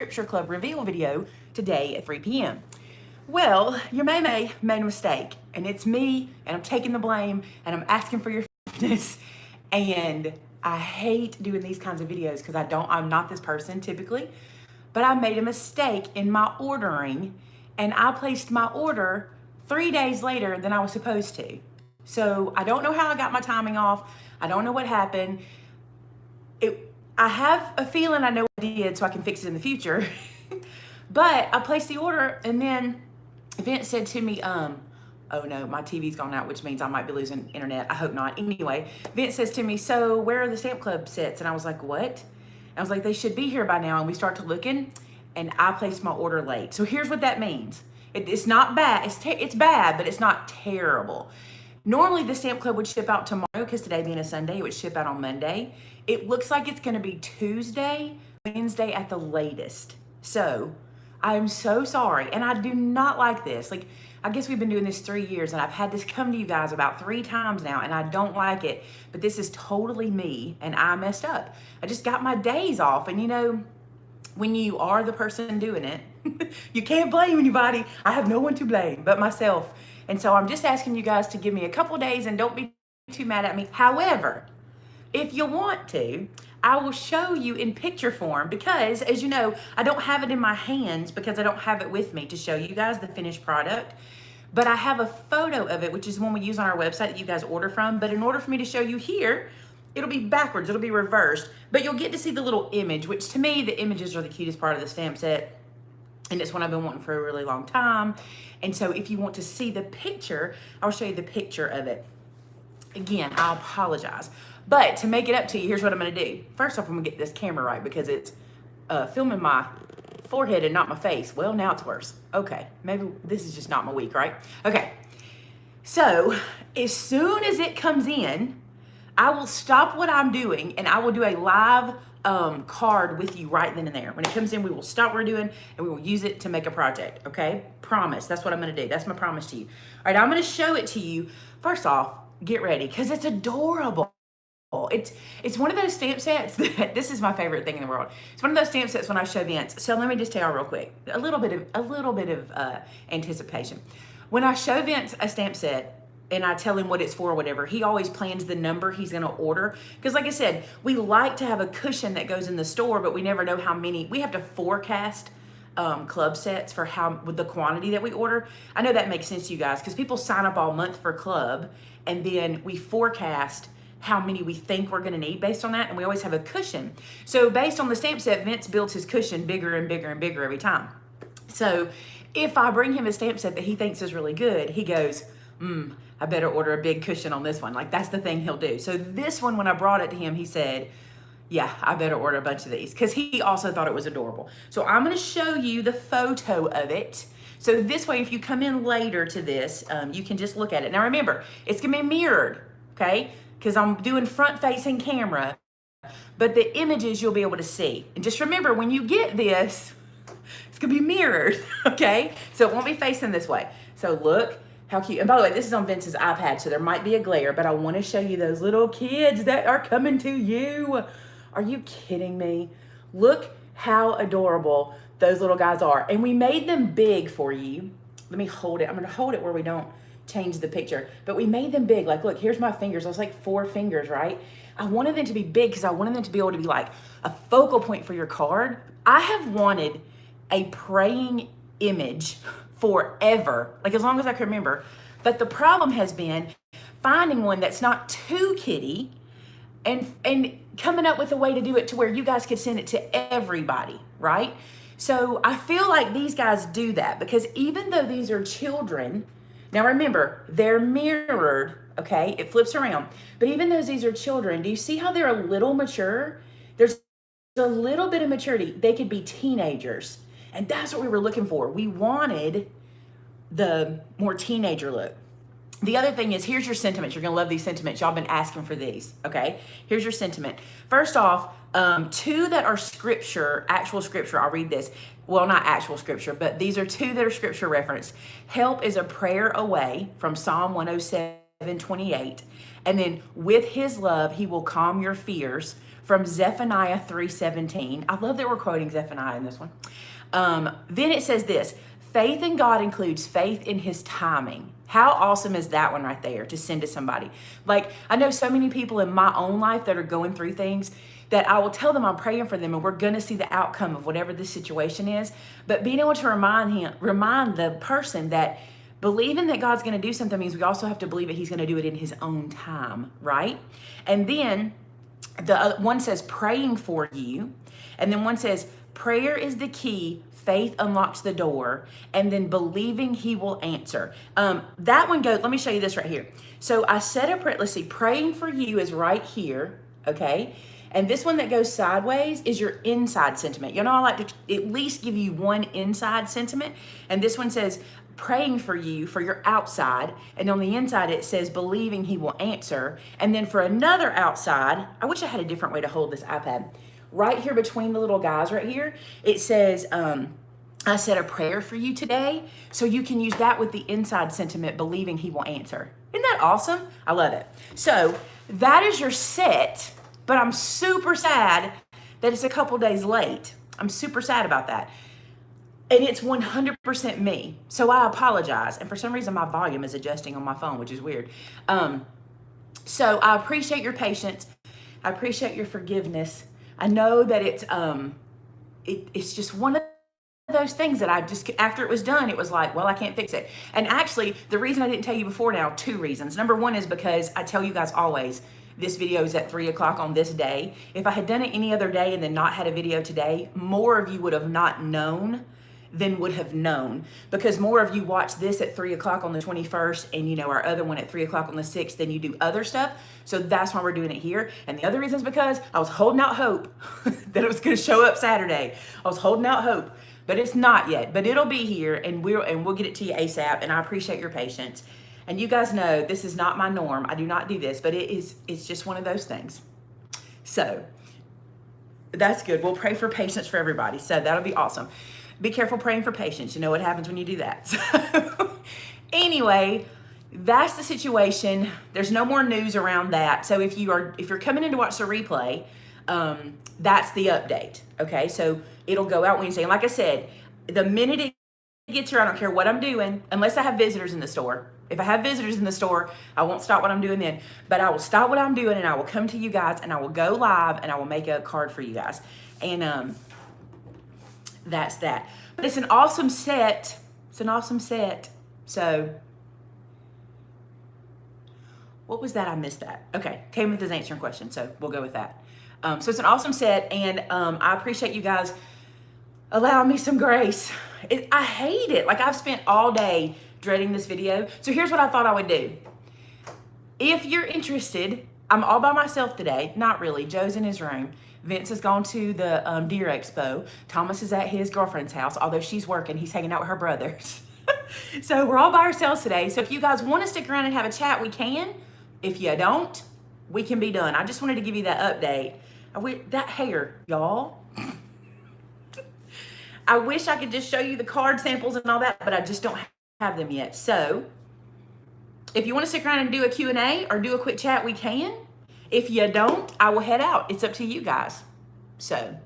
Scripture Club reveal video today at 3 p.m. Well, your Maymay made a mistake, and it's me, and I'm taking the blame, and I'm asking for your forgiveness. And I hate doing these kinds of videos because I'm not this person typically, but I made a mistake in my ordering, and I placed my order 3 days later than I was supposed to. So I don't know how I got my timing off. I don't know what happened. I have a feeling I know what I did, so I can fix it in the future. But I placed the order, and then Vince said to me, oh no, my TV's gone out, which means I might be losing internet. I hope not. Anyway, Vince says to me, so where are the Stamp Club sets? And I was like, what? And I was like, they should be here by now. And we start to looking, and I placed my order late. So here's what that means. It's not bad. It's bad, but it's not terrible. Normally the Stamp Club would ship out tomorrow, because today being a Sunday, it would ship out on Monday. It looks like it's gonna be Tuesday, Wednesday at the latest. So I'm so sorry, and I do not like this. Like, I guess we've been doing this 3 years, and I've had this come to you guys about 3 times now, and I don't like it, but this is totally me, and I messed up. I just got my days off, and you know, when you are the person doing it, you can't blame anybody. I have no one to blame but myself. And so I'm just asking you guys to give me a couple days and don't be too mad at me. However, if you want to, I will show you in picture form, because as you know, I don't have it in my hands because I don't have it with me to show you guys the finished product. But I have a photo of it, which is the one we use on our website that you guys order from. But in order for me to show you here, it'll be backwards, it'll be reversed. But you'll get to see the little image, which to me, the images are the cutest part of the stamp set. And it's one I've been wanting for a really long time. And so if you want to see the picture, I'll show you the picture of it. Again, I apologize. But to make it up to you, here's what I'm gonna do. First off, I'm gonna get this camera right because it's filming my forehead and not my face. Well, now it's worse. Okay, maybe this is just not my week, right? Okay, so as soon as it comes in, I will stop what I'm doing and I will do a live card with you right then and there. When it comes in, we will stop what we're doing and we will use it to make a project, okay? Promise, that's what I'm gonna do. That's my promise to you. All right, I'm gonna show it to you. First off, get ready, because it's adorable. It's one of those stamp sets that, this is my favorite thing in the world. It's one of those stamp sets when I show Vince. So let me just tell you real quick, a little bit of anticipation. When I show Vince a stamp set, and I tell him what it's for or whatever, he always plans the number he's gonna order. Because like I said, we like to have a cushion that goes in the store, but we never know how many. We have to forecast club sets for with the quantity that we order. I know that makes sense to you guys, because people sign up all month for club, and then we forecast how many we think we're gonna need based on that, and we always have a cushion. So based on the stamp set, Vince builds his cushion bigger and bigger and bigger every time. So if I bring him a stamp set that he thinks is really good, he goes, I better order a big cushion on this one. Like, that's the thing he'll do. So this one, when I brought it to him, he said, yeah, I better order a bunch of these, because he also thought it was adorable. So I'm gonna show you the photo of it. So this way, if you come in later to this, you can just look at it. Now remember, it's gonna be mirrored, okay? Because I'm doing front-facing camera, but the images you'll be able to see. And just remember, when you get this, it's gonna be mirrored, okay? So it won't be facing this way. So look how cute. And by the way, this is on Vince's iPad, so there might be a glare, but I wanna show you those little kids that are coming to you. Are you kidding me? Look how adorable those little guys are. And we made them big for you. Let me hold it. I'm gonna hold it where we don't change the picture, but we made them big. Like, look, here's my fingers. I was like 4 fingers, right? I wanted them to be big because I wanted them to be able to be like a focal point for your card. I have wanted a praying image forever, like as long as I can remember. But the problem has been finding one that's not too kiddie and coming up with a way to do it to where you guys could send it to everybody, right? So I feel like these guys do that, because even though these are children, now remember, they're mirrored, okay? It flips around. But even though these are children, do you see how they're a little mature? There's a little bit of maturity. They could be teenagers. And that's what we were looking for. We wanted the more teenager look. The other thing is, here's your sentiments. You're gonna love these sentiments. Y'all been asking for these, okay? Here's your sentiment. First off, 2 that are scripture, actual scripture. I'll read this. Well, not actual scripture, but these are 2 that are scripture referenced. Help is a prayer away from Psalm 107 7:28. And then with his love, he will calm your fears from Zephaniah 3:17. I love that we're quoting Zephaniah in this one. Then it says this, faith in God includes faith in his timing. How awesome is that one right there to send to somebody? Like, I know so many people in my own life that are going through things that I will tell them I'm praying for them and we're going to see the outcome of whatever the situation is. But being able to remind the person that believing that God's going to do something means we also have to believe that he's going to do it in his own time, right? And then the one says praying for you. And then one says prayer is the key. Faith unlocks the door, and then believing he will answer. That one goes, let me show you this right here. So I set a prayer, let's see, praying for you is right here, okay? And this one that goes sideways is your inside sentiment. You know, I like to at least give you one inside sentiment. And this one says praying for you for your outside. And on the inside, it says believing he will answer. And then for another outside, I wish I had a different way to hold this iPad. Right here between the little guys right here, it says, I said a prayer for you today. So you can use that with the inside sentiment, believing he will answer. Isn't that awesome? I love it. So that is your set, but I'm super sad that it's a couple days late. I'm super sad about that. And it's 100% me. So I apologize. And for some reason, my volume is adjusting on my phone, which is weird. So I appreciate your patience. I appreciate your forgiveness. I know that it's just one of those things that I just, after it was done, it was like, well, I can't fix it. And actually, the reason I didn't tell you before now, 2 reasons. Number one is because I tell you guys always, this video is at 3 o'clock on this day. If I had done it any other day and then not had a video today, more of you would have not known than would have known, because more of you watch this at 3 o'clock on the 21st and you know our other one at 3 o'clock on the 6th than you do other stuff. So that's why we're doing it here. And the other reason is because I was holding out hope that it was going to show up Saturday. I was holding out hope, but it's not yet, but it'll be here, and we'll get it to you ASAP. And I appreciate your patience. And you guys know this is not my norm. I do not do this, but it's just one of those things. So that's good. We'll pray for patience for everybody. So that'll be awesome. Be careful praying for patience. You know what happens when you do that. So anyway, that's the situation. There's no more news around that. So if you're coming in to watch the replay, that's the update. Okay, so it'll go out Wednesday. And like I said, the minute it gets here, I don't care what I'm doing, unless I have visitors in the store. If I have visitors in the store, I won't stop what I'm doing then. But I will stop what I'm doing and I will come to you guys and I will go live and I will make a card for you guys. And that's that. But it's an awesome set. It's an awesome set. So what was that? I missed that. Okay. Tamith is answering questions, so we'll go with that. So it's an awesome set, and I appreciate you guys allowing me some grace. I hate it. Like, I've spent all day dreading this video. So here's what I thought I would do. If you're interested, I'm all by myself today. Not really. Joe's in his room. Vince has gone to the Deer Expo. Thomas is at his girlfriend's house. Although she's working, he's hanging out with her brothers. So we're all by ourselves today. So if you guys want to stick around and have a chat, we can. If you don't, we can be done. I just wanted to give you that update. That hair, y'all. I wish I could just show you the card samples and all that, but I just don't have them yet. So if you want to stick around and do a Q&A or do a quick chat, we can. If you don't, I will head out. It's up to you guys. So,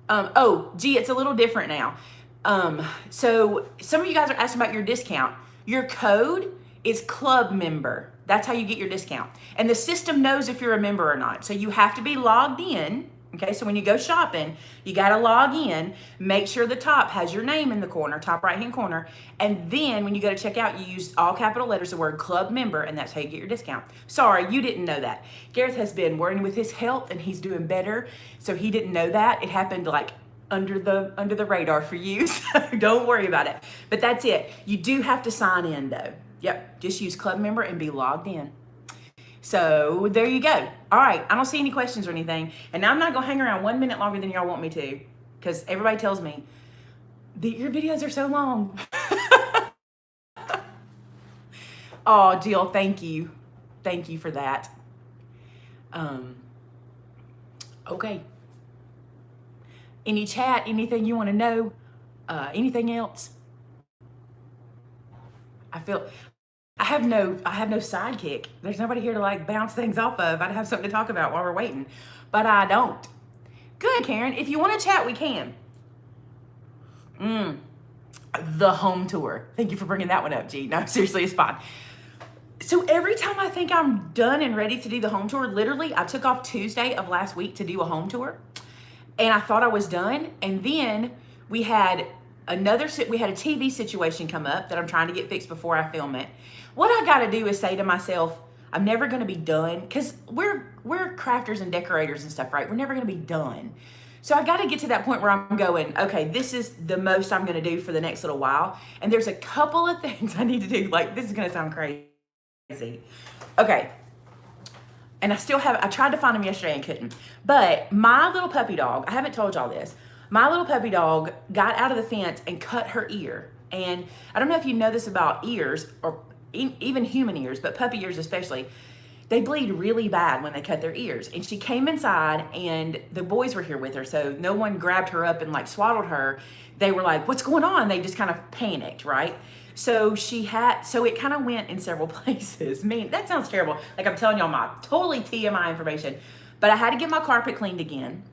it's a little different now. So some of you guys are asking about your discount. Your code is club member. That's how you get your discount. And the system knows if you're a member or not. So you have to be logged in. Okay, so when you go shopping, you got to log in, make sure the top has your name in the corner, top right-hand corner, and then when you go to check out, you use all capital letters, the word club member, and that's how you get your discount. Sorry, you didn't know that. Gareth has been working with his health, and he's doing better, so he didn't know that. It happened like under the radar for you, so don't worry about it. But that's it. You do have to sign in, though. Yep, just use club member and be logged in. So there you go. All right, I don't see any questions or anything. And now I'm not gonna hang around 1 minute longer than y'all want me to, because everybody tells me, your videos are so long. Oh, Jill, thank you. Thank you for that. Okay. Any chat, anything you wanna know? Anything else? I have no sidekick. There's nobody here to like bounce things off of. I'd have something to talk about while we're waiting, but I don't. Good, Karen. If you want to chat, we can. The home tour. Thank you for bringing that one up, G. No, seriously, it's fine. So every time I think I'm done and ready to do the home tour, literally, I took off Tuesday of last week to do a home tour, and I thought I was done, and then we had a TV situation come up that I'm trying to get fixed before I film it. What I got to do is say to myself, I'm never going to be done, because we're crafters and decorators and stuff, right? We're never going to be done. So I got to get to that point where I'm going, okay, this is the most I'm going to do for the next little while. And there's a couple of things I need to do. Like, this is going to sound crazy. Okay. And I tried to find him yesterday and couldn't. But my little puppy dog, I haven't told y'all this. My little puppy dog got out of the fence and cut her ear. And I don't know if you know this about ears, or even human ears, but puppy ears especially. They bleed really bad when they cut their ears. And she came inside, and the boys were here with her, so no one grabbed her up and like swaddled her. They were like, what's going on? They just kind of panicked, right? So it kind of went in several places. I mean, that sounds terrible. Like I'm telling y'all my totally TMI information, but I had to get my carpet cleaned again.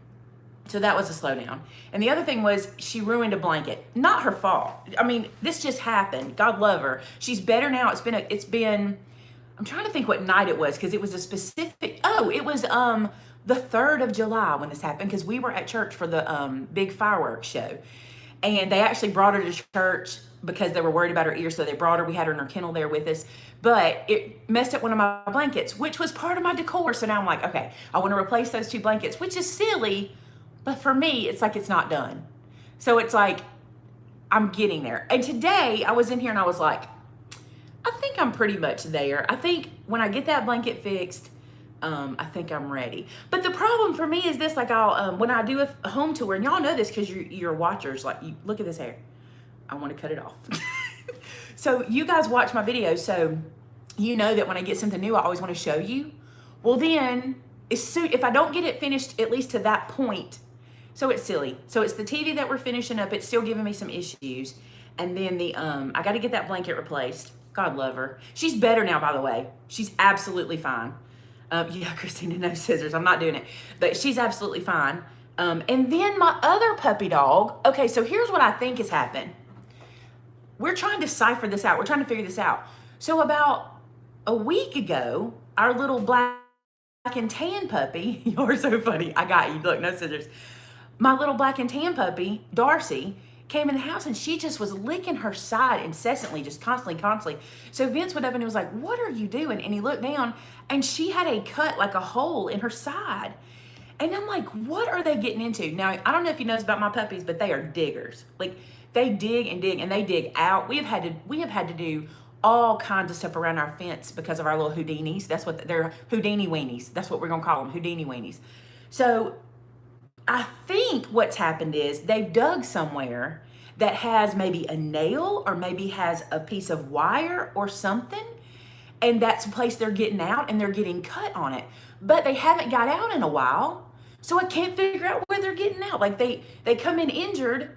So that was a slowdown. And the other thing was she ruined a blanket. Not her fault. I mean, this just happened. God love her. She's better now. It's been I'm trying to think what night it was, because it was a specific, it was the 3rd of July when this happened, because we were at church for the big fireworks show. And they actually brought her to church because they were worried about her ears, so they brought her. We had her in her kennel there with us. But it messed up one of my blankets, which was part of my decor. So now I'm like, okay, I want to replace those 2 blankets, which is silly. But for me, it's like it's not done. So it's like I'm getting there. And today I was in here and I was like, I think I'm pretty much there. I think when I get that blanket fixed, I think I'm ready. But the problem for me is this, like I'll, when I do a home tour, and y'all know this because you're watchers, like you look at this hair. I want to cut it off. So you guys watch my videos, so you know that when I get something new, I always want to show you. Well then, if I don't get it finished, at least to that point, so it's silly. So it's the TV that we're finishing up. It's still giving me some issues. And then I got to get that blanket replaced. God love her. She's better now, by the way. She's absolutely fine. Yeah, Christina, no scissors. I'm not doing it. But she's absolutely fine. And then my other puppy dog. Okay, so here's what I think has happened. We're trying to decipher this out. We're trying to figure this out. So about a week ago, our little black and tan puppy, you're so funny. I got you. Look, no scissors. My little black and tan puppy, Darcy, came in the house and she just was licking her side incessantly, just constantly. So Vince went up and he was like, what are you doing? And he looked down and she had a cut, like a hole in her side. And I'm like, what are they getting into? Now, I don't know if you know this about my puppies, but they are diggers. Like they dig and dig and they dig out. We have had to do all kinds of stuff around our fence because of our little Houdinis. That's what they're, Houdini weenies. That's what we're gonna call them, Houdini weenies. So I think what's happened is they've dug somewhere that has maybe a nail or maybe has a piece of wire or something, and that's the place they're getting out and they're getting cut on it. But they haven't got out in a while, so I can't figure out where they're getting out. Like they come in injured,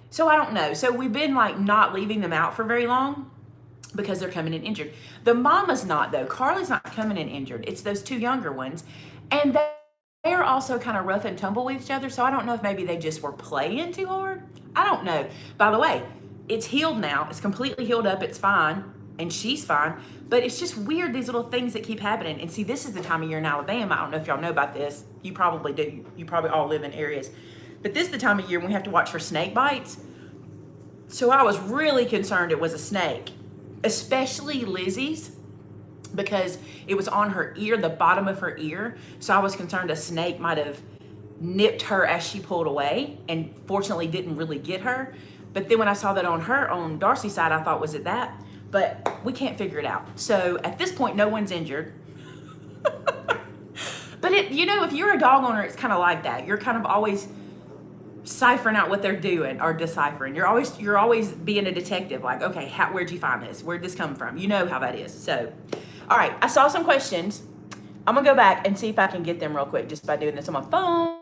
so I don't know. So we've been like not leaving them out for very long because they're coming in injured. The mama's not though. Carly's not coming in injured. It's those 2 younger ones, and they're also kind of rough and tumble with each other, so I don't know if maybe they just were playing too hard. I don't know. By the way, it's healed now. It's completely healed up. It's fine, and she's fine. But it's just weird, these little things that keep happening. And see, this is the time of year in Alabama. I don't know if y'all know about this. You probably do. You probably all live in areas. But this is the time of year when we have to watch for snake bites. So I was really concerned it was a snake, especially Lizzie's, because it was on her ear, the bottom of her ear. So I was concerned a snake might have nipped her as she pulled away, and fortunately didn't really get her. But then when I saw that on Darcy's side, I thought, was it that? But we can't figure it out. So at this point, no one's injured. But if you're a dog owner, it's kind of like that. You're kind of always ciphering out what they're doing, or deciphering. You're always being a detective. Like, okay, where'd you find this? Where'd this come from? You know how that is. So, all right, I saw some questions. I'm gonna go back and see if I can get them real quick just by doing this on my phone.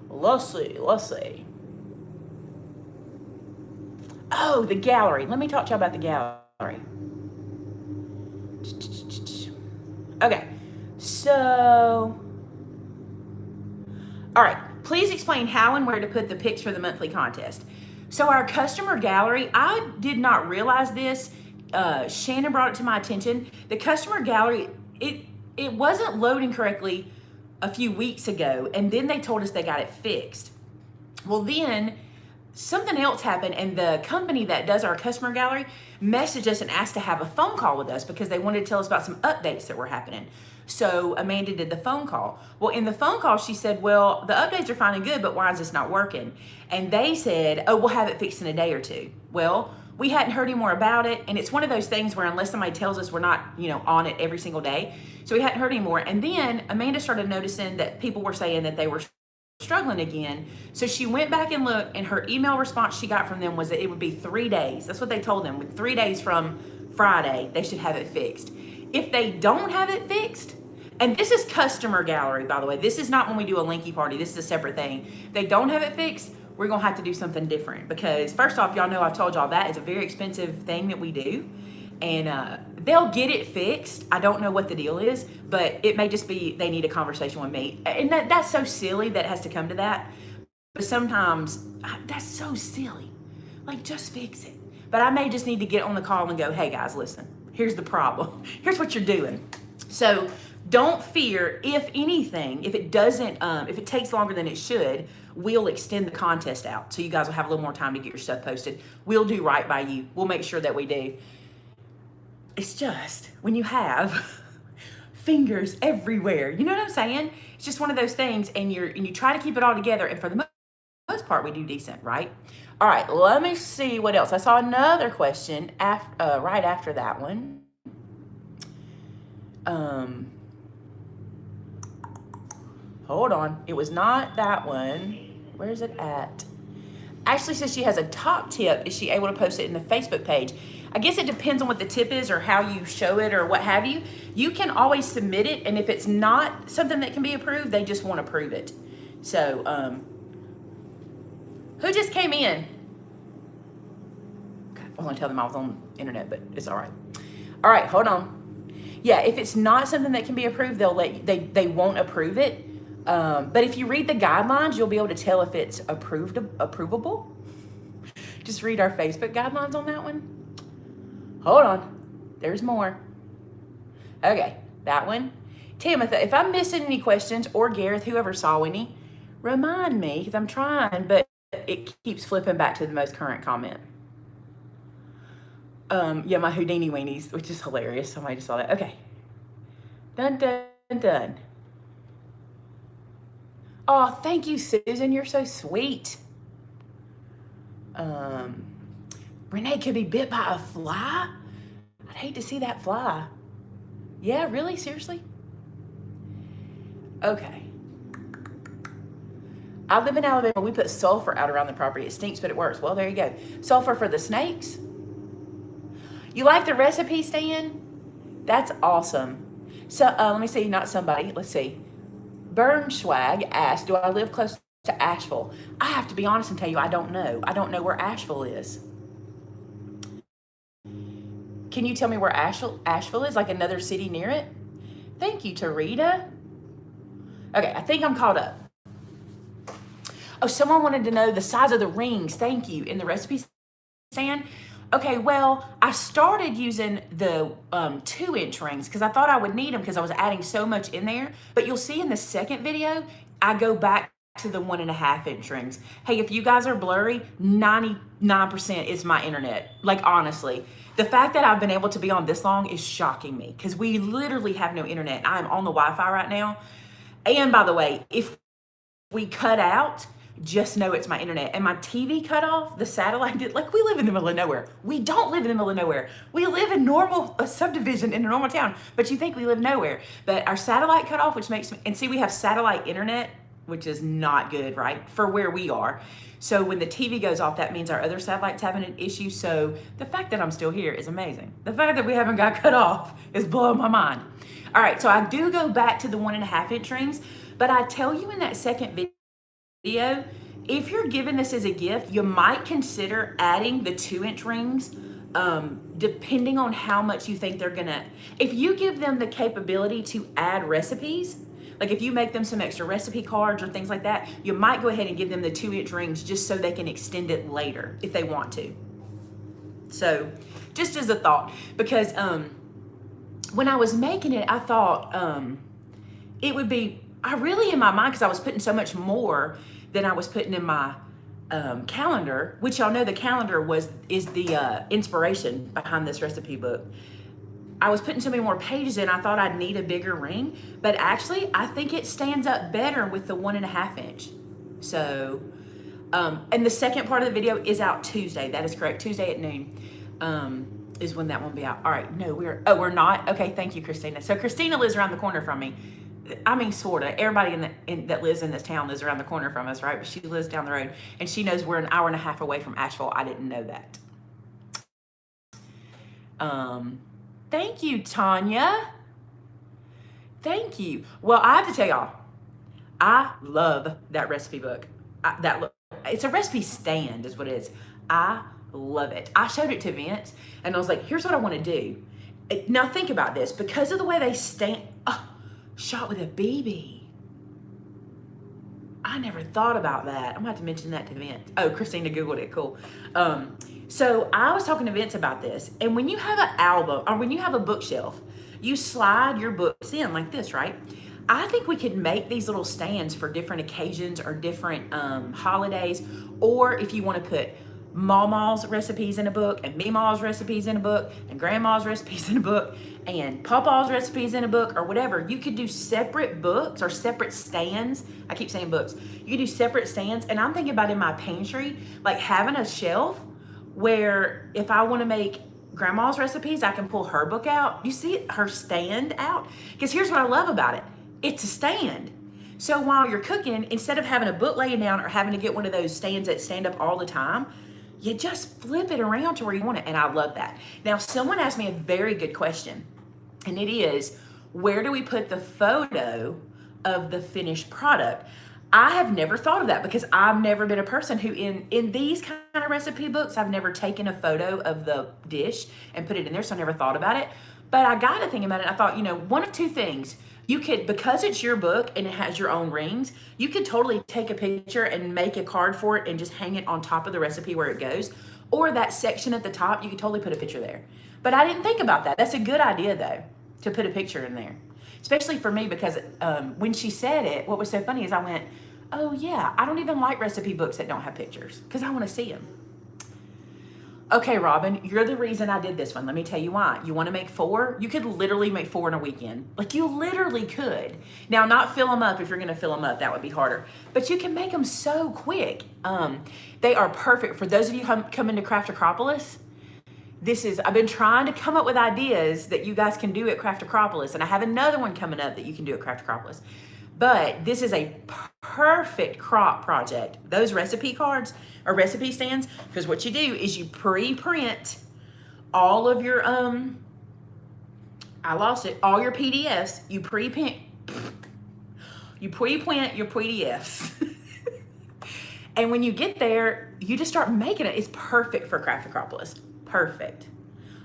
Let's see. Oh, the gallery. Let me talk to you about the gallery. Okay, so, all right, please explain how and where to put the pics for the monthly contest. So our customer gallery, I did not realize this. Shannon brought it to my attention. The customer gallery, it wasn't loading correctly a few weeks ago, and then they told us they got it fixed. Well, then something else happened, and the company that does our customer gallery messaged us and asked to have a phone call with us because they wanted to tell us about some updates that were happening. So Amanda did the phone call. Well, in the phone call, she said, well, the updates are fine and good, but why is this not working? And they said, oh, we'll have it fixed in a day or two. Well, we hadn't heard any more about it, and it's one of those things where unless somebody tells us, we're not, on it every single day. So we hadn't heard any more. And then Amanda started noticing that people were saying that they were struggling again. So she went back and looked, and her email response she got from them was that it would be 3 days. That's what they told them. With 3 days from Friday, they should have it fixed. If they don't have it fixed, and this is customer gallery, by the way, this is not when we do a linky party, this is a separate thing. If they don't have it fixed, we're gonna have to do something different, because first off, y'all know I've told y'all that is a very expensive thing that we do, and they'll get it fixed. I don't know what the deal is, but it may just be they need a conversation with me, and that's so silly that it has to come to that. But sometimes that's so silly, like just fix it. But I may just need to get on the call and go, hey guys, listen, here's the problem, here's what you're doing. So don't fear. If anything, if it doesn't, if it takes longer than it should, we'll extend the contest out, so you guys will have a little more time to get your stuff posted. We'll do right by you. We'll make sure that we do. It's just when you have fingers everywhere, you know what I'm saying? It's just one of those things, and you try to keep it all together, and for the most part, we do decent, right? All right, let me see what else. I saw another question right after that one. Hold on, it was not that one. Where is it at? Ashley says she has a top tip. Is she able to post it in the Facebook page? I guess it depends on what the tip is or how you show it or what have you. You can always submit it, and if it's not something that can be approved, they just won't approve it. So, who just came in? Okay, I want to tell them I was on the internet, but it's all right. All right, hold on. Yeah, if it's not something that can be approved, they won't approve it. But if you read the guidelines, you'll be able to tell if it's approvable. Just read our Facebook guidelines on that one. Hold on, there's more. Okay, that one. Timothy, if I'm missing any questions, or Gareth, whoever saw any, remind me, because I'm trying, but it keeps flipping back to the most current comment. Yeah, my Houdini weenies, which is hilarious. Somebody just saw that. Okay. Dun, dun, dun. Oh, thank you, Susan. You're so sweet. Renee could be bit by a fly? I'd hate to see that fly. Yeah, really? Seriously? Okay. I live in Alabama. We put sulfur out around the property. It stinks, but it works. Well, there you go. Sulfur for the snakes. You like the recipe, Stan? That's awesome. So let me see, not somebody. Let's see. Burnschwag asked, do I live close to Asheville? I have to be honest and tell you, I don't know. I don't know where Asheville is. Can you tell me where Asheville is, like another city near it? Thank you, Tarita. Okay, I think I'm caught up. Oh, someone wanted to know the size of the rings. Thank you. In the recipe stand. Okay, well, I started using the 2-inch rings because I thought I would need them because I was adding so much in there. But you'll see in the second video, I go back to the 1.5-inch rings. Hey, if you guys are blurry, 99% is my internet. Like, honestly, the fact that I've been able to be on this long is shocking me because we literally have no internet. I'm on the Wi-Fi right now. And by the way, if we cut out, just know it's my internet. And my TV cut off, the satellite did, like, we live in the middle of nowhere. We don't live in the middle of nowhere. We live in a subdivision in a normal town, but you think we live nowhere. But our satellite cut off, which makes me, and see, we have satellite internet, which is not good, right, for where we are. So when the TV goes off, that means our other satellite's having an issue. So the fact that I'm still here is amazing. The fact that we haven't got cut off is blowing my mind. All right, so I do go back to the 1.5-inch rings, but I tell you in that second video, if you're giving this as a gift, you might consider adding the 2-inch rings depending on how much you think they're gonna, if you give them the capability to add recipes, like if you make them some extra recipe cards or things like that, you might go ahead and give them the 2-inch rings just so they can extend it later if they want to. So just as a thought, because when I was making it, I thought it would be, I really in my mind, because I was putting so much more than I was putting in my calendar, which y'all know the calendar is the inspiration behind this recipe book. I was putting so many more pages in, I thought I'd need a bigger ring, but actually I think it stands up better with the 1.5 inch. So, and the second part of the video is out Tuesday. That is correct. Tuesday at noon is when that one will be out. All right, no, we're not. Okay, thank you, Christina. So Christina lives around the corner from me. I mean, sorta. Everybody that lives in this town lives around the corner from us, right? But she lives down the road, and she knows we're an hour and a half away from Asheville. I didn't know that. Thank you, Tanya. Thank you. Well, I have to tell y'all, I love that recipe book. It's a recipe stand is what it is. I love it. I showed it to Vince, and I was like, here's what I want to do. Now think about this. Because of the way they stand, shot with a BB. I never thought about that. I'm gonna have to mention that to Vince. Oh, Christina Googled it, cool. So I was talking to Vince about this, and when you have an album, or when you have a bookshelf, you slide your books in like this, right? I think we could make these little stands for different occasions or different holidays, or if you wanna put Mama's recipes in a book, and Meemaw's recipes in a book, and Grandma's recipes in a book, and Papa's recipes in a book, or whatever. You could do separate books or separate stands. I keep saying books. You could do separate stands, and I'm thinking about in my pantry, like having a shelf where if I want to make Grandma's recipes, I can pull her book out. You see it, her stand out? Because here's what I love about it. It's a stand. So while you're cooking, instead of having a book laying down or having to get one of those stands that stand up all the time, you just flip it around to where you want it, and I love that. Now, someone asked me a very good question, and it is, where do we put the photo of the finished product? I have never thought of that because I've never been a person who, in these kind of recipe books, I've never taken a photo of the dish and put it in there, so I never thought about it. But I got to think about it, and I thought, one of two things. You could, because it's your book and it has your own rings, you could totally take a picture and make a card for it and just hang it on top of the recipe where it goes. Or that section at the top, you could totally put a picture there. But I didn't think about that. That's a good idea, though, to put a picture in there. Especially for me, because when she said it, what was so funny is I went, oh yeah, I don't even like recipe books that don't have pictures because I want to see them. Okay, Robin, you're the reason I did this one. Let me tell you why. You want to make 4? You could literally make 4 in a weekend. Like, you literally could. Now, not fill them up. If you're going to fill them up, that would be harder. But you can make them so quick. They are perfect. For those of you who come into Craft Acropolis, I've been trying to come up with ideas that you guys can do at Craft Acropolis. And I have another one coming up that you can do at Craft Acropolis. But this is a perfect crop project. Those recipe cards or recipe stands, because what you do is you pre-print all of your, all your PDFs. You pre-print your PDFs. And when you get there, you just start making it. It's perfect for Craft Acropolis. Perfect.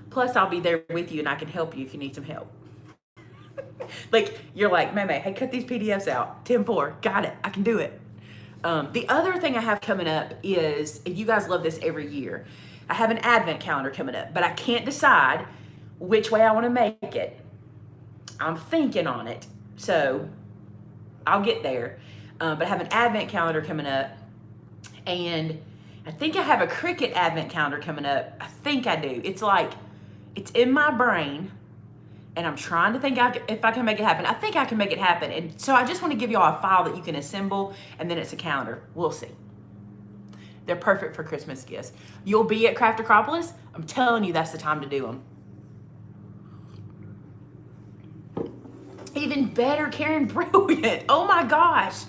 Plus, I'll be there with you and I can help you if you need some help. Like, you're like, Maymay, hey, cut these PDFs out. 10-4, got it, I can do it. The other thing I have coming up is, and you guys love this every year, I have an advent calendar coming up, but I can't decide which way I want to make it. I'm thinking on it, so I'll get there. But I have an advent calendar coming up, and I think I have a Cricut advent calendar coming up. I think I do. It's like, it's in my brain, and I'm trying to think if I can make it happen. I think I can make it happen. And so I just want to give y'all a file that you can assemble, and then it's a calendar. We'll see. They're perfect for Christmas gifts. You'll be at Craft Acropolis. I'm telling you, that's the time to do them. Even better, Karen, brilliant. Oh my gosh.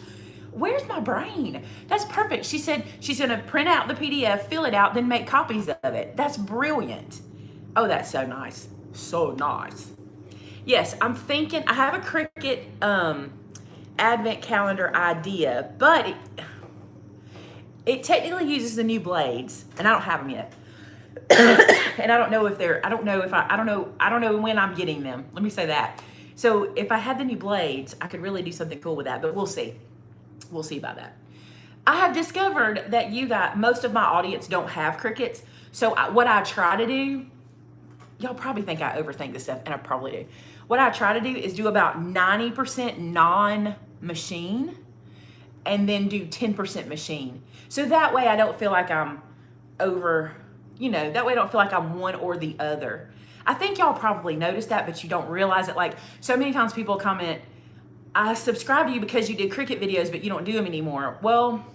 Where's my brain? That's perfect. She said she's going to print out the PDF, fill it out, then make copies of it. That's brilliant. Oh, that's so nice. So nice. Yes, I'm thinking, I have a Cricut advent calendar idea, but it technically uses the new blades, and I don't have them yet. And I don't know if they're, I don't know when I'm getting them. Let me say that. So if I had the new blades, I could really do something cool with that, but we'll see. We'll see about that. I have discovered that most of my audience don't have Cricuts. So what I try to do, y'all probably think I overthink this stuff, and I probably do. What I try to do is do about 90% non-machine and then do 10% machine. So that way I don't feel like I'm over, that way I don't feel like I'm one or the other. I think y'all probably noticed that, but you don't realize it. Like, so many times people comment, I subscribe to you because you did Cricut videos, but you don't do them anymore. Well,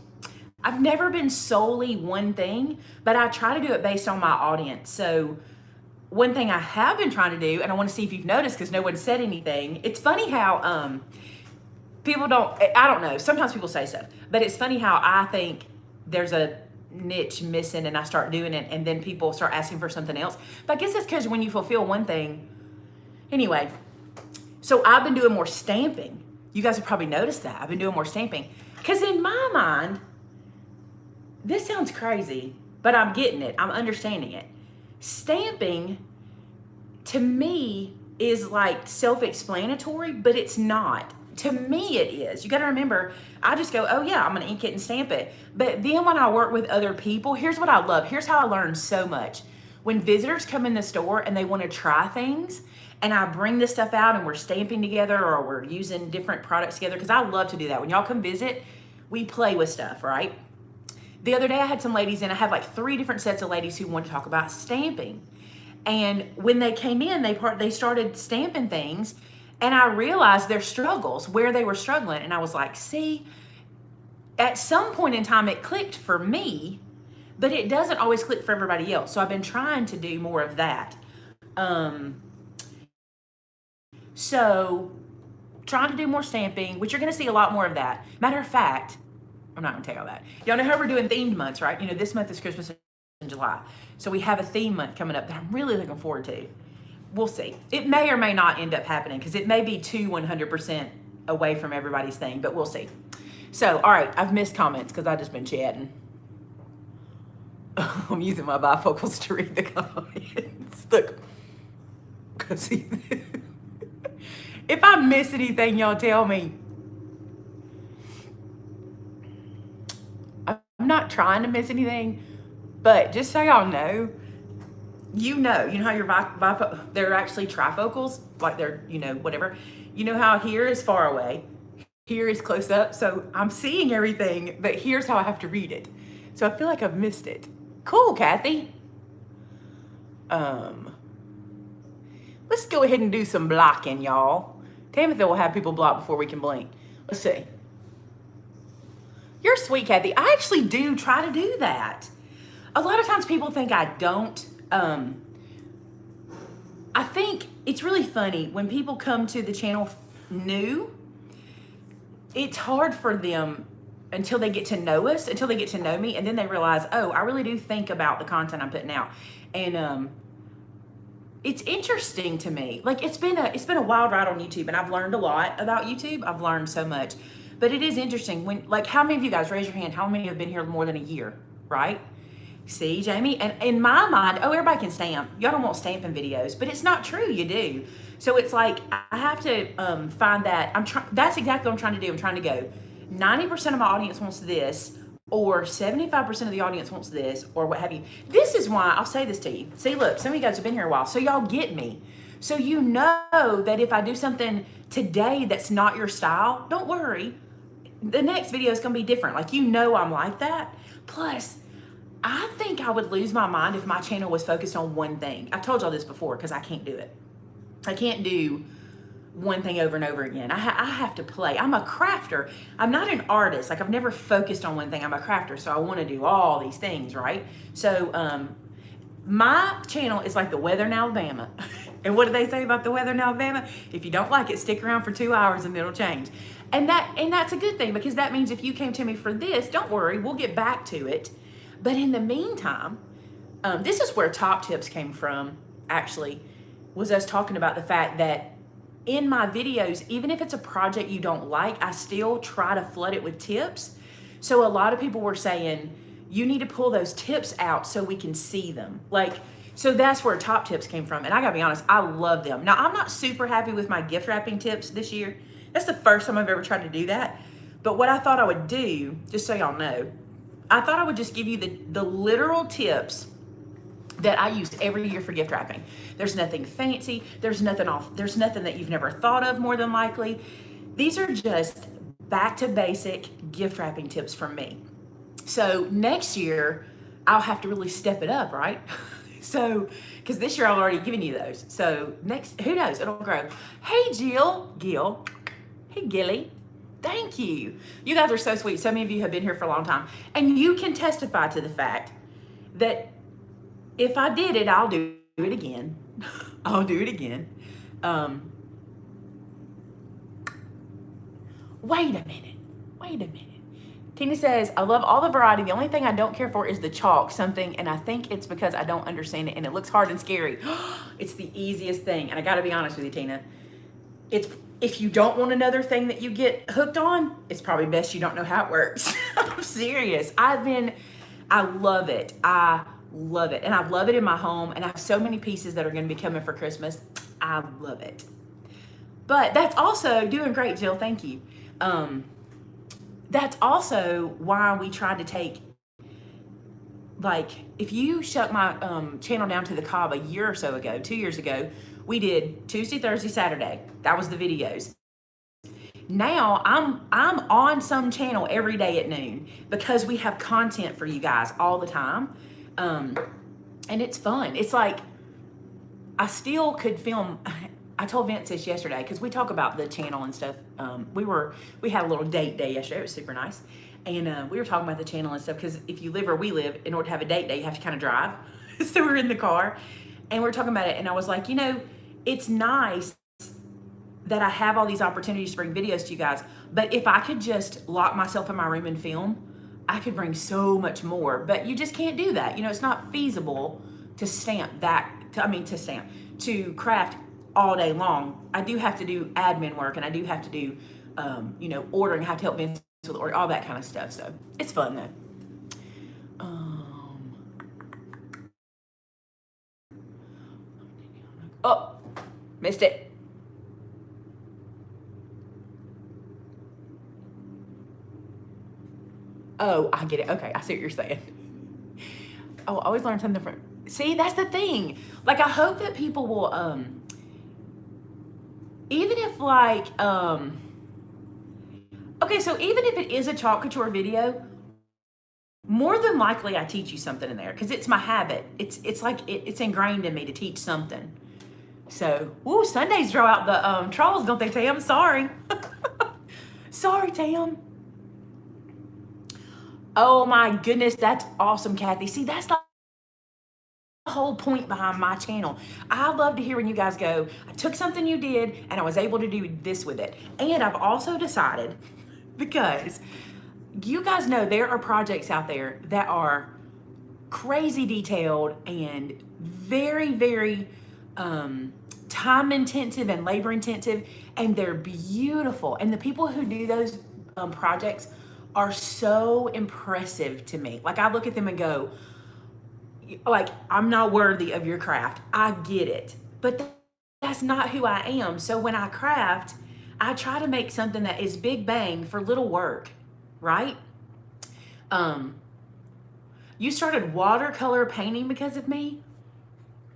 I've never been solely one thing, but I try to do it based on my audience. So one thing I have been trying to do, and I want to see if you've noticed because no one said anything. It's funny how people don't, I don't know, sometimes people say stuff, but it's funny how I think there's a niche missing and I start doing it and then people start asking for something else. But I guess it's because when you fulfill one thing, anyway, so I've been doing more stamping. You guys have probably noticed that. I've been doing more stamping because in my mind, this sounds crazy, but I'm getting it. I'm understanding it. Stamping to me is like self-explanatory, but it's not. To me, it is. You got to remember, I just go, oh yeah, I'm going to ink it and stamp it. But then when I work with other people, here's what I love. Here's how I learn so much. When visitors come in the store and they want to try things, and I bring this stuff out and we're stamping together or we're using different products together, because I love to do that. When y'all come visit, we play with stuff, right? The other day I had some ladies in, I had like 3 different sets of ladies who wanted to talk about stamping. And when they came in, they started stamping things, and I realized their struggles, where they were struggling. And I was like, see, at some point in time it clicked for me, but it doesn't always click for everybody else. So I've been trying to do more of that. So trying to do more stamping, which you're gonna see a lot more of that. Matter of fact, I'm not gonna tell y'all that. Y'all know how we're doing themed months, right? This month is Christmas in July. So we have a theme month coming up that I'm really looking forward to. We'll see. It may or may not end up happening because it may be too 100% away from everybody's thing, but we'll see. So, all right, I've missed comments because I've just been chatting. I'm using my bifocals to read the comments. Look, if I miss anything, y'all tell me. I'm not trying to miss anything, but just so y'all know, you know how your they're actually trifocals, like they're, whatever. You know how here is far away, here is close up, so I'm seeing everything, but here's how I have to read it. So I feel like I've missed it. Cool, Kathy. Let's go ahead and do some blocking, y'all. Tamitha will have people block before we can blink. Let's see. You're sweet, Kathy. I actually do try to do that. A lot of times people think I don't. I think it's really funny when people come to the channel new. It's hard for them until they get to know us, until they get to know me, and then they realize, oh, I really do think about the content I'm putting out. And it's interesting to me. Like it's been a wild ride on YouTube, and I've learned a lot about YouTube. I've learned so much. But it is interesting when, like, how many of you guys, raise your hand, how many have been here more than a year, right? See, Jamie? And in my mind, oh, everybody can stamp. Y'all don't want stamping videos, but it's not true, you do. So it's like, I have to find that, that's exactly what I'm trying to do. I'm trying to go, 90% of my audience wants this, or 75% of the audience wants this, or what have you. This is why, I'll say this to you. See, look, some of you guys have been here a while, so y'all get me. So you know that if I do something today that's not your style, don't worry. The next video is going to be different. Like, I'm like that. Plus, I think I would lose my mind if my channel was focused on one thing. I've told y'all this before because I can't do it. I can't do one thing over and over again. I have to play. I'm a crafter. I'm not an artist. Like, I've never focused on one thing. I'm a crafter, so I want to do all these things, right? So my channel is like the weather in Alabama. And what do they say about the weather in Alabama? If you don't like it, stick around for 2 hours and it'll change. And that's a good thing, because that means if you came to me for this, don't worry, we'll get back to it. But in the meantime, this is where Top Tips came from, actually, was us talking about the fact that in my videos, even if it's a project you don't like, I still try to flood it with tips. So a lot of people were saying, you need to pull those tips out so we can see them. Like, so that's where top tips came from. And I gotta be honest, I love them. Now, I'm not super happy with my gift wrapping tips this year. That's the first time I've ever tried to do that. But what I thought I would do, just so y'all know, I thought I would just give you the literal tips that I used every year for gift wrapping. There's nothing fancy. There's nothing that you've never thought of, more than likely. These are just back to basic gift wrapping tips from me. So next year, I'll have to really step it up, right? So, because this year I've already given you those. So next, who knows, it'll grow. Hey, Gil. Hey, Gilly. Thank you. You guys are so sweet. So many of you have been here for a long time. And you can testify to the fact that if I did it, I'll do it again. I'll do it again. Wait a minute. Tina says, I love all the variety. The only thing I don't care for is the chalk something, and I think it's because I don't understand it and it looks hard and scary. It's the easiest thing. And I gotta be honest with you, Tina. If you don't want another thing that you get hooked on, it's probably best you don't know how it works. I'm serious. I love it. I love it. And I love it in my home. And I have so many pieces that are going to be coming for Christmas. I love it. But that's also doing great, Jill. Thank you. That's also why we tried to take, like, if you shut my channel down to the cob a year or so ago, 2 years ago, we did Tuesday, Thursday, Saturday. That was the videos. Now I'm on some channel every day at noon because we have content for you guys all the time. And it's fun. It's like, I still could film. I told Vince this yesterday because we talk about the channel and stuff. We had a little date day yesterday. It was super nice. And we were talking about the channel and stuff because if you live where we live, in order to have a date day, you have to kind of drive. So we're in the car and we're talking about it. And I was like, it's nice that I have all these opportunities to bring videos to you guys. But if I could just lock myself in my room and film, I could bring so much more. But you just can't do that. It's not feasible to craft all day long. I do have to do admin work and I do have to do, ordering, I have to help Vince with order, all that kind of stuff. So it's fun though. Oh, missed it. Oh, I get it. Okay, I see what you're saying. Oh, I always learn something different. See, that's the thing. Like, I hope that people will, even if like, okay, so even if it is a chalk couture video, more than likely I teach you something in there because it's my habit. It's like, it's ingrained in me to teach something. So, Sundays draw out the trolls, don't they, Tam? Sorry. Sorry, Tam. Oh my goodness, that's awesome, Kathy. See, that's the whole point behind my channel. I love to hear when you guys go, I took something you did and I was able to do this with it. And I've also decided, because you guys know there are projects out there that are crazy detailed and very, very time intensive and labor intensive, and they're beautiful. And the people who do those projects are so impressive to me. Like, I look at them and go, like, I'm not worthy of your craft. I get it, but that's not who I am. So when I craft, I try to make something that is big bang for little work, right? You started watercolor painting because of me?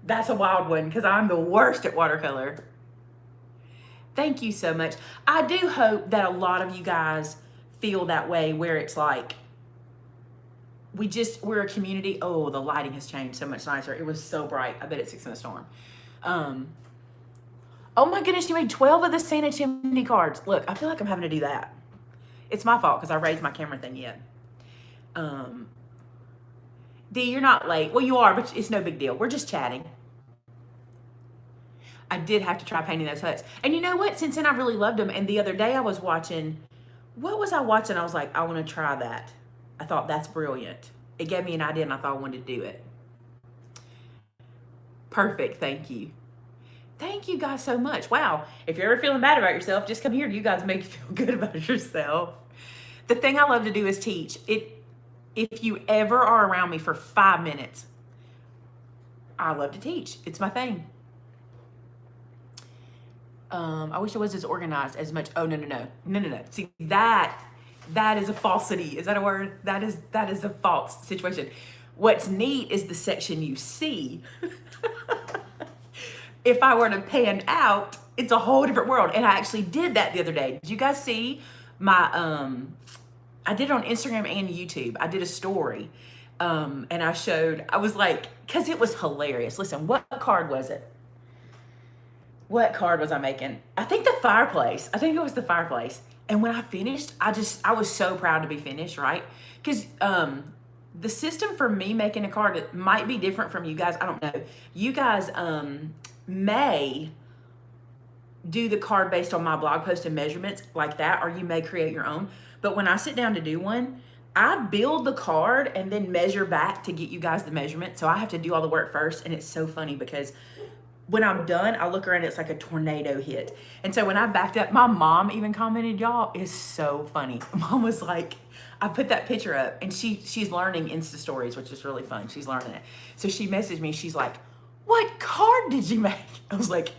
That's a wild one because I'm the worst at watercolor. Thank you so much. I do hope that a lot of you guys feel that way, where it's like, we're a community. Oh, the lighting has changed so much nicer. It was so bright. I bet it's 6 in a storm. Oh my goodness, you made 12 of the Santa chimney cards. Look, I feel like I'm having to do that. It's my fault because I raised my camera thing yet. D, you're not late. Well, you are, but it's no big deal. We're just chatting. I did have to try painting those huts. And you know what? Since then, I've really loved them. And the other day I was watching, what was I watching? I was like, I want to try that. I thought, that's brilliant. It gave me an idea and I thought I wanted to do it. Perfect. Thank you. Thank you guys so much. Wow. If you're ever feeling bad about yourself, just come here. You guys make you feel good about yourself. The thing I love to do is teach. If you ever are around me for 5 minutes, I love to teach. It's my thing. I wish I was as organized as much. Oh, no. See, that is a falsity. Is that a word? That is a false situation. What's neat is the section you see. If I were to pan out, it's a whole different world. And I actually did that the other day. Did you guys see my, I did it on Instagram and YouTube. I did a story. And I was like, cause it was hilarious. Listen, what card was it? What card was I making? I think the fireplace. I think it was the fireplace. And when I finished, I was so proud to be finished, right? Because the system for me making a card, it might be different from you guys. I don't know. You guys may do the card based on my blog post and measurements like that, or you may create your own. But when I sit down to do one, I build the card and then measure back to get you guys the measurement. So I have to do all the work first. And it's so funny because when I'm done, I look around, it's like a tornado hit. And so when I backed up, my mom even commented, y'all, is so funny. Mom was like, I put that picture up, and she's learning Insta stories, which is really fun. She's learning it. So she messaged me, she's like, what card did you make? I was like,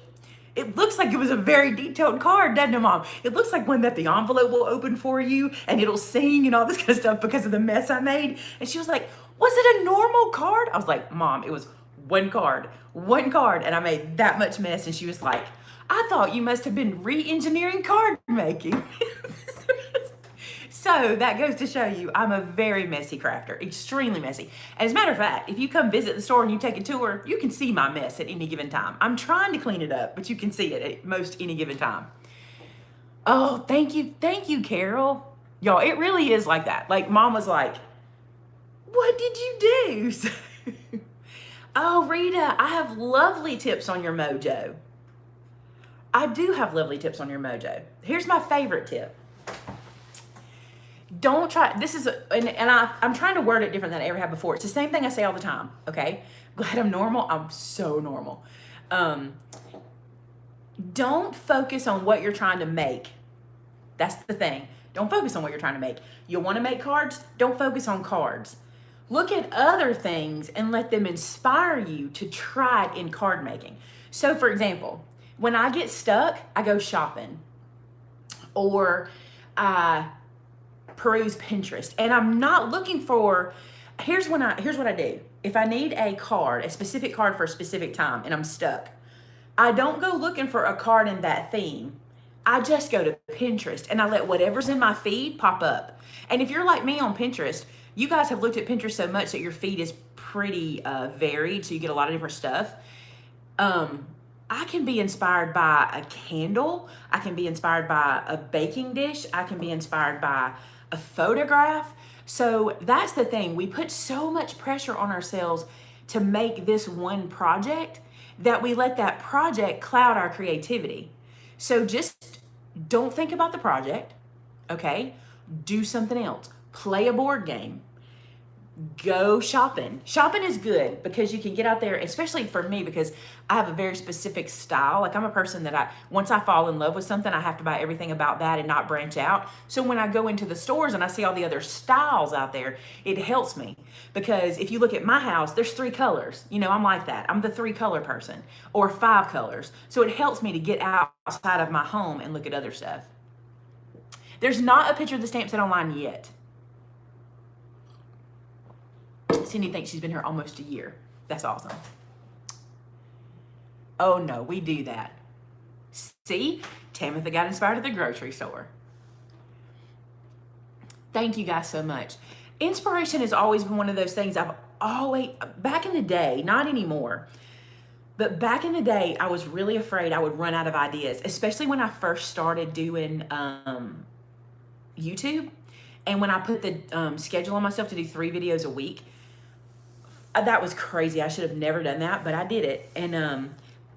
it looks like it was a very detailed card, doesn't it, Mom? It looks like one that the envelope will open for you and it'll sing and all this kind of stuff because of the mess I made. And she was like, was it a normal card? I was like, Mom, it was one card. And I made that much mess. And she was like, I thought you must have been re-engineering card making. So that goes to show you I'm a very messy crafter, extremely messy. As a matter of fact, if you come visit the store and you take a tour, you can see my mess at any given time. I'm trying to clean it up, but you can see it at most any given time. Oh, thank you, Carol. Y'all, it really is like that. Like Mom was like, what did you do? Oh, Rita, I have lovely tips on your mojo. I do have lovely tips on your mojo. Here's my favorite tip. Don't try, this is, I'm trying to word it different than I ever have before. It's the same thing I say all the time, okay? Glad I'm normal. I'm so normal. Don't focus on what you're trying to make. That's the thing. Don't focus on what you're trying to make. You want to make cards? Don't focus on cards. Look at other things and let them inspire you to try it in card making. So for example, when I get stuck, I go shopping or I peruse Pinterest, and I'm not looking for, here's what I do. If I need a card, a specific card for a specific time and I'm stuck, I don't go looking for a card in that theme. I just go to Pinterest and I let whatever's in my feed pop up. And if you're like me on Pinterest, you guys have looked at Pinterest so much that your feed is pretty varied, so you get a lot of different stuff. I can be inspired by a candle. I can be inspired by a baking dish. I can be inspired by a photograph. So that's the thing. We put so much pressure on ourselves to make this one project that we let that project cloud our creativity. So just don't think about the project, okay? Do something else. Play a board game. Go shopping. Shopping is good because you can get out there, especially for me, because I have a very specific style. Like I'm a person that once I fall in love with something, I have to buy everything about that and not branch out. So when I go into the stores and I see all the other styles out there, it helps me because if you look at my house, there's 3 colors. You know, I'm like that. I'm the 3 color person or 5 colors. So it helps me to get outside of my home and look at other stuff. There's not a picture of the stamp set online yet. Cindy thinks she's been here almost a year. That's awesome. Oh no, we do that. See, Tamitha got inspired at the grocery store. Thank you guys so much. Inspiration has always been one of those things I've always, back in the day, not anymore, but back in the day, I was really afraid I would run out of ideas, especially when I first started doing YouTube. And when I put the schedule on myself to do 3 videos a week, that was crazy. I should have never done that, but I did it. And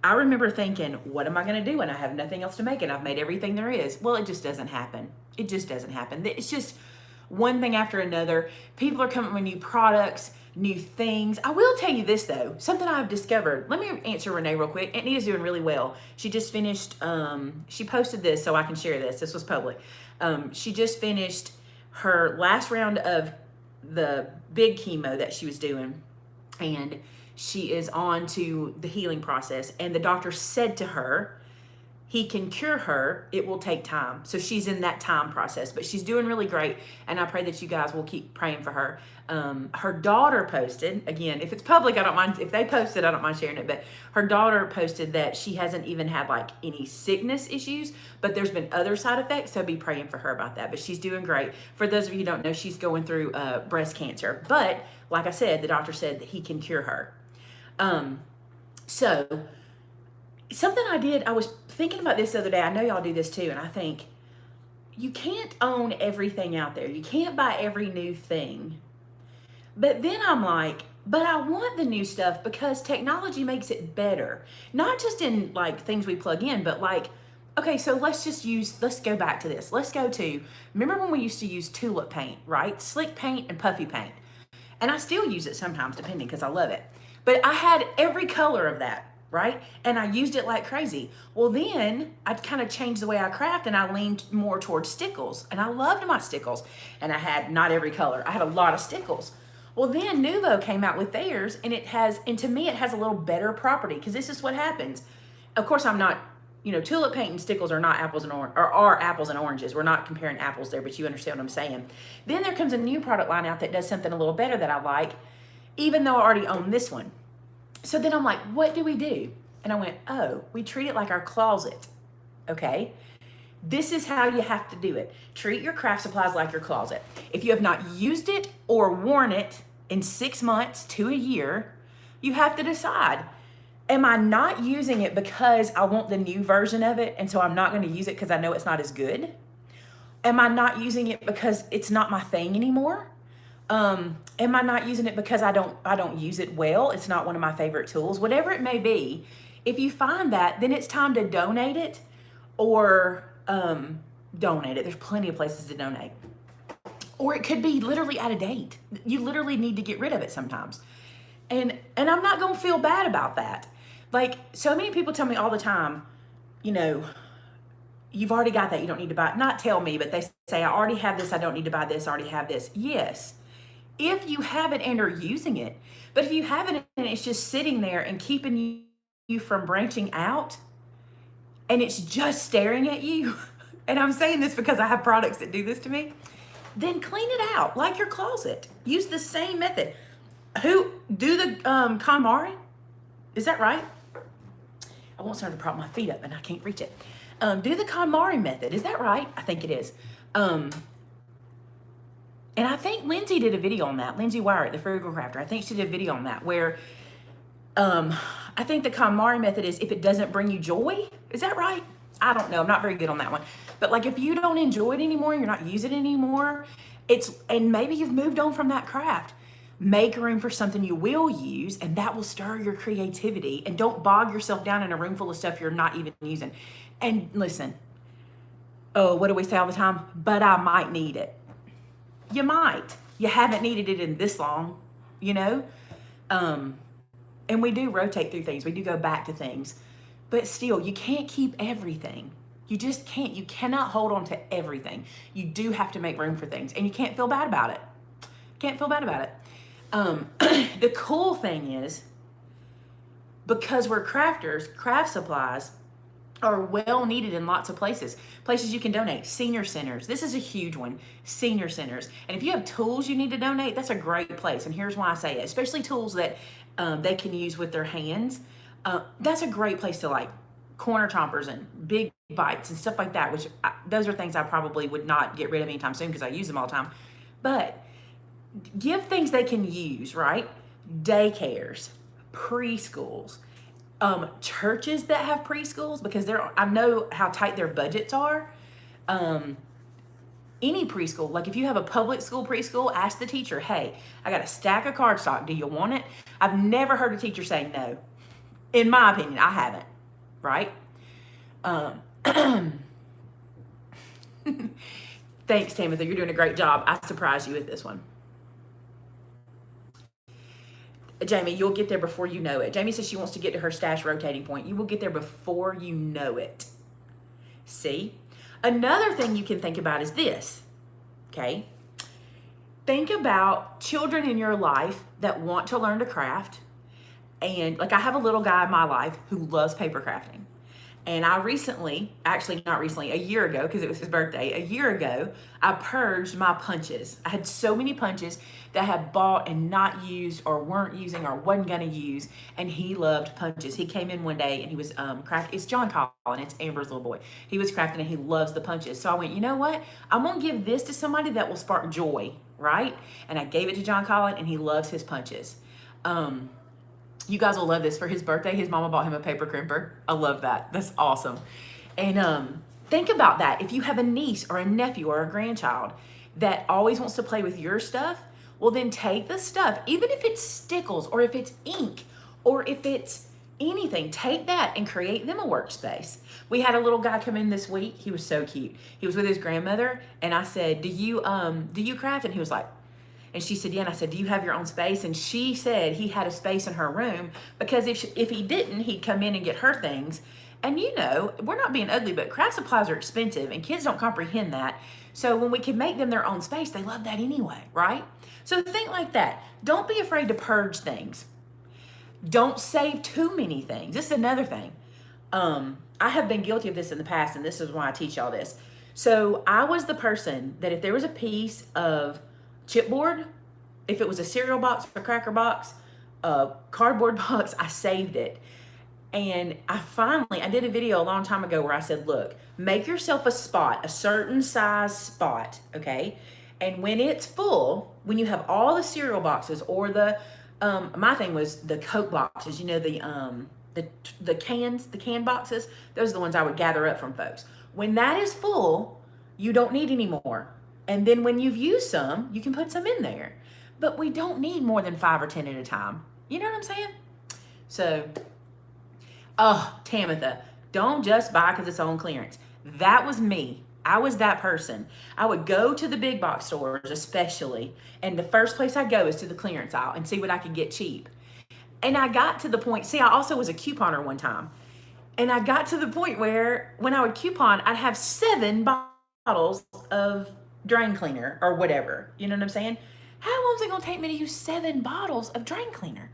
I remember thinking, what am I going to do when I have nothing else to make and I've made everything there is? Well, it just doesn't happen. It just doesn't happen. It's just one thing after another. People are coming with new products, new things. I will tell you this though, something I've discovered. Let me answer Renee real quick. Aunt Nita's doing really well. She just finished, she posted this so I can share this. This was public. She just finished her last round of the big chemo that she was doing, and she is on to the healing process. And the doctor said to her, he can cure her. It will take time. So she's in that time process, but she's doing really great. And I pray that you guys will keep praying for her. Her daughter posted, again, if it's public, I don't mind. If they posted, I don't mind sharing it. But her daughter posted that she hasn't even had like any sickness issues, but there's been other side effects. So be praying for her about that. But she's doing great. For those of you who don't know, she's going through breast cancer. But like I said, the doctor said that he can cure her. So something I did, I was thinking about this the other day. I know y'all do this too. And I think you can't own everything out there. You can't buy every new thing. But then I'm like, but I want the new stuff because technology makes it better. Not just in like things we plug in, but like, okay, so let's go back to this. Remember when we used to use tulip paint, right? Slick paint and puffy paint. And I still use it sometimes, depending, because I love it. But I had every color of that, right? And I used it like crazy. Well, then I kind of changed the way I craft, and I leaned more towards stickles. And I loved my stickles. And I had not every color. I had a lot of stickles. Well, then Nuvo came out with theirs, and to me, it has a little better property, because this is what happens. Of course, I'm not, tulip paint and stickles are not apples and are apples and oranges. We're not comparing apples there, but you understand what I'm saying. Then there comes a new product line out that does something a little better that I like, even though I already own this one. So then I'm like, what do we do? And I went, oh, we treat it like our closet, okay? This is how you have to do it. Treat your craft supplies like your closet. If you have not used it or worn it in 6 months to a year, you have to decide, am I not using it because I want the new version of it, and so I'm not going to use it because I know it's not as good? Am I not using it because it's not my thing anymore? Am I not using it because I don't use it well? It's not one of my favorite tools. Whatever it may be, if you find that, then it's time to donate it or donate it. There's plenty of places to donate. Or it could be literally out of date. You literally need to get rid of it sometimes. And I'm not going to feel bad about that. Like, so many people tell me all the time, you've already got that, you don't need to buy it. Not tell me, but they say, I already have this, I don't need to buy this, I already have this. Yes, if you have it and are using it. But if you have it and it's just sitting there and keeping you from branching out, and it's just staring at you, and I'm saying this because I have products that do this to me, then clean it out like your closet. Use the same method. Do the KonMari? Is that right? I want someone to prop my feet up and I can't reach it. Do the KonMari method. Is that right? I think it is. And I think Lindsay did a video on that. Lindsay Wyatt, the Frugal Crafter. I think she did a video on that where I think the KonMari method is if it doesn't bring you joy. Is that right? I don't know. I'm not very good on that one. But like if you don't enjoy it anymore, you're not using it anymore, and maybe you've moved on from that craft, make room for something you will use, and that will stir your creativity. And don't bog yourself down in a room full of stuff you're not even using. And listen, what do we say all the time? But I might need it. You might. You haven't needed it in this long, and we do rotate through things. We do go back to things. But still, you can't keep everything. You just can't. You cannot hold on to everything. You do have to make room for things. And you can't feel bad about it. Can't feel bad about it. The cool thing is, because we're crafters, craft supplies are well needed in lots of places. Places you can donate. Senior centers. This is a huge one. Senior centers. And if you have tools you need to donate, that's a great place. And here's why I say it. Especially tools that they can use with their hands. That's a great place to like corner chompers and big bites and stuff like that, which those are things I probably would not get rid of anytime soon because I use them all the time. But give things they can use, right? Daycares, preschools, churches that have preschools, because I know how tight their budgets are. Any preschool, like if you have a public school preschool, ask the teacher, hey, I got a stack of cardstock. Do you want it? I've never heard a teacher say no. In my opinion, I haven't, right? Thanks, Tamitha. You're doing a great job. I surprised you with this one. Jamie, you'll get there before you know it. Jamie says she wants to get to her stash rotating point. You will get there before you know it. See? Another thing you can think about is this, okay? think about children in your life that want to learn to craft. And like I have a little guy in my life who loves paper crafting. And I recently, actually not recently, a year ago, because it was his birthday, a year ago, I purged my punches. I had so many punches that I had bought and not used or weren't using or wasn't gonna use. And he loved punches. He came in one day and he was crafting. It's John Collin, it's Amber's little boy. He was crafting and he loves the punches. So I went, you know what? I'm gonna give this to somebody that will spark joy, right? And I gave it to John Collin and he loves his punches. You guys will love this. For his birthday, his mama bought him a paper crimper. I love that. That's awesome. And think about that. If you have a niece or a nephew or a grandchild that always wants to play with your stuff, well, then take the stuff, even if it's stickles or if it's ink or if it's anything, take that and create them a workspace. We had a little guy come in this week. He was so cute. He was with his grandmother, and I said, do you craft? And he was like, and she said, yeah. And I said, do you have your own space? And she said he had a space in her room because if he didn't, he'd come in and get her things. And you know, we're not being ugly, but craft supplies are expensive and kids don't comprehend that. So when we can make them their own space, they love that anyway, right? So think like that. Don't be afraid to purge things. Don't save too many things. This is another thing. I have been guilty of this in the past, and this is why I teach y'all this. So I was the person that if there was a piece of chipboard, if it was a cereal box, a cracker box, a cardboard box, I saved it. And I did a video a long time ago where I said, look, make yourself a spot, a certain size spot, okay? And when it's full, when you have all the cereal boxes or my thing was the Coke boxes, you know, the can boxes, those are the ones I would gather up from folks. When that is full, you don't need any more. And then when you've used some, you can put some in there. But we don't need more than 5 or 10 at a time. You know what I'm saying? So, Tamitha, don't just buy because it's on clearance. That was me. I was that person. I would go to the big box stores especially, and the first place I go is to the clearance aisle and see what I could get cheap. And I got to the point, I also was a couponer one time. And I got to the point where when I would coupon, I'd have 7 bottles of drain cleaner or whatever. You know what I'm saying? How long is it gonna take me to use 7 bottles of drain cleaner?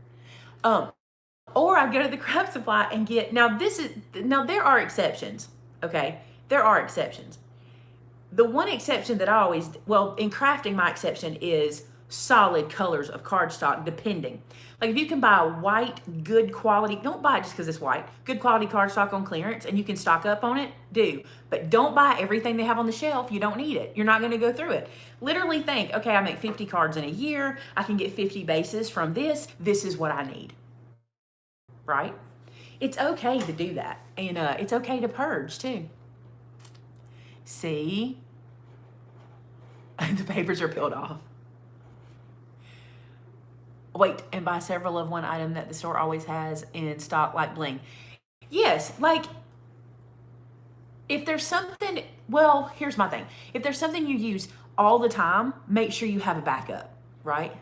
Or I go to the craft supply and get, now there are exceptions, okay? There are exceptions. The one exception that in crafting, my exception is solid colors of cardstock, depending. Like if you can buy a white, good quality, don't buy it just because it's white, good quality cardstock on clearance and you can stock up on it, do. But don't buy everything they have on the shelf. You don't need it. You're not gonna go through it. Literally think, okay, I make 50 cards in a year. I can get 50 bases from this. This is what I need, right? It's okay to do that. And it's okay to purge too. See, the papers are peeled off. Wait, and buy several of one item that the store always has in stock, like bling. Yes, like if there's something, well, here's my thing. If there's something you use all the time, make sure you have a backup, right?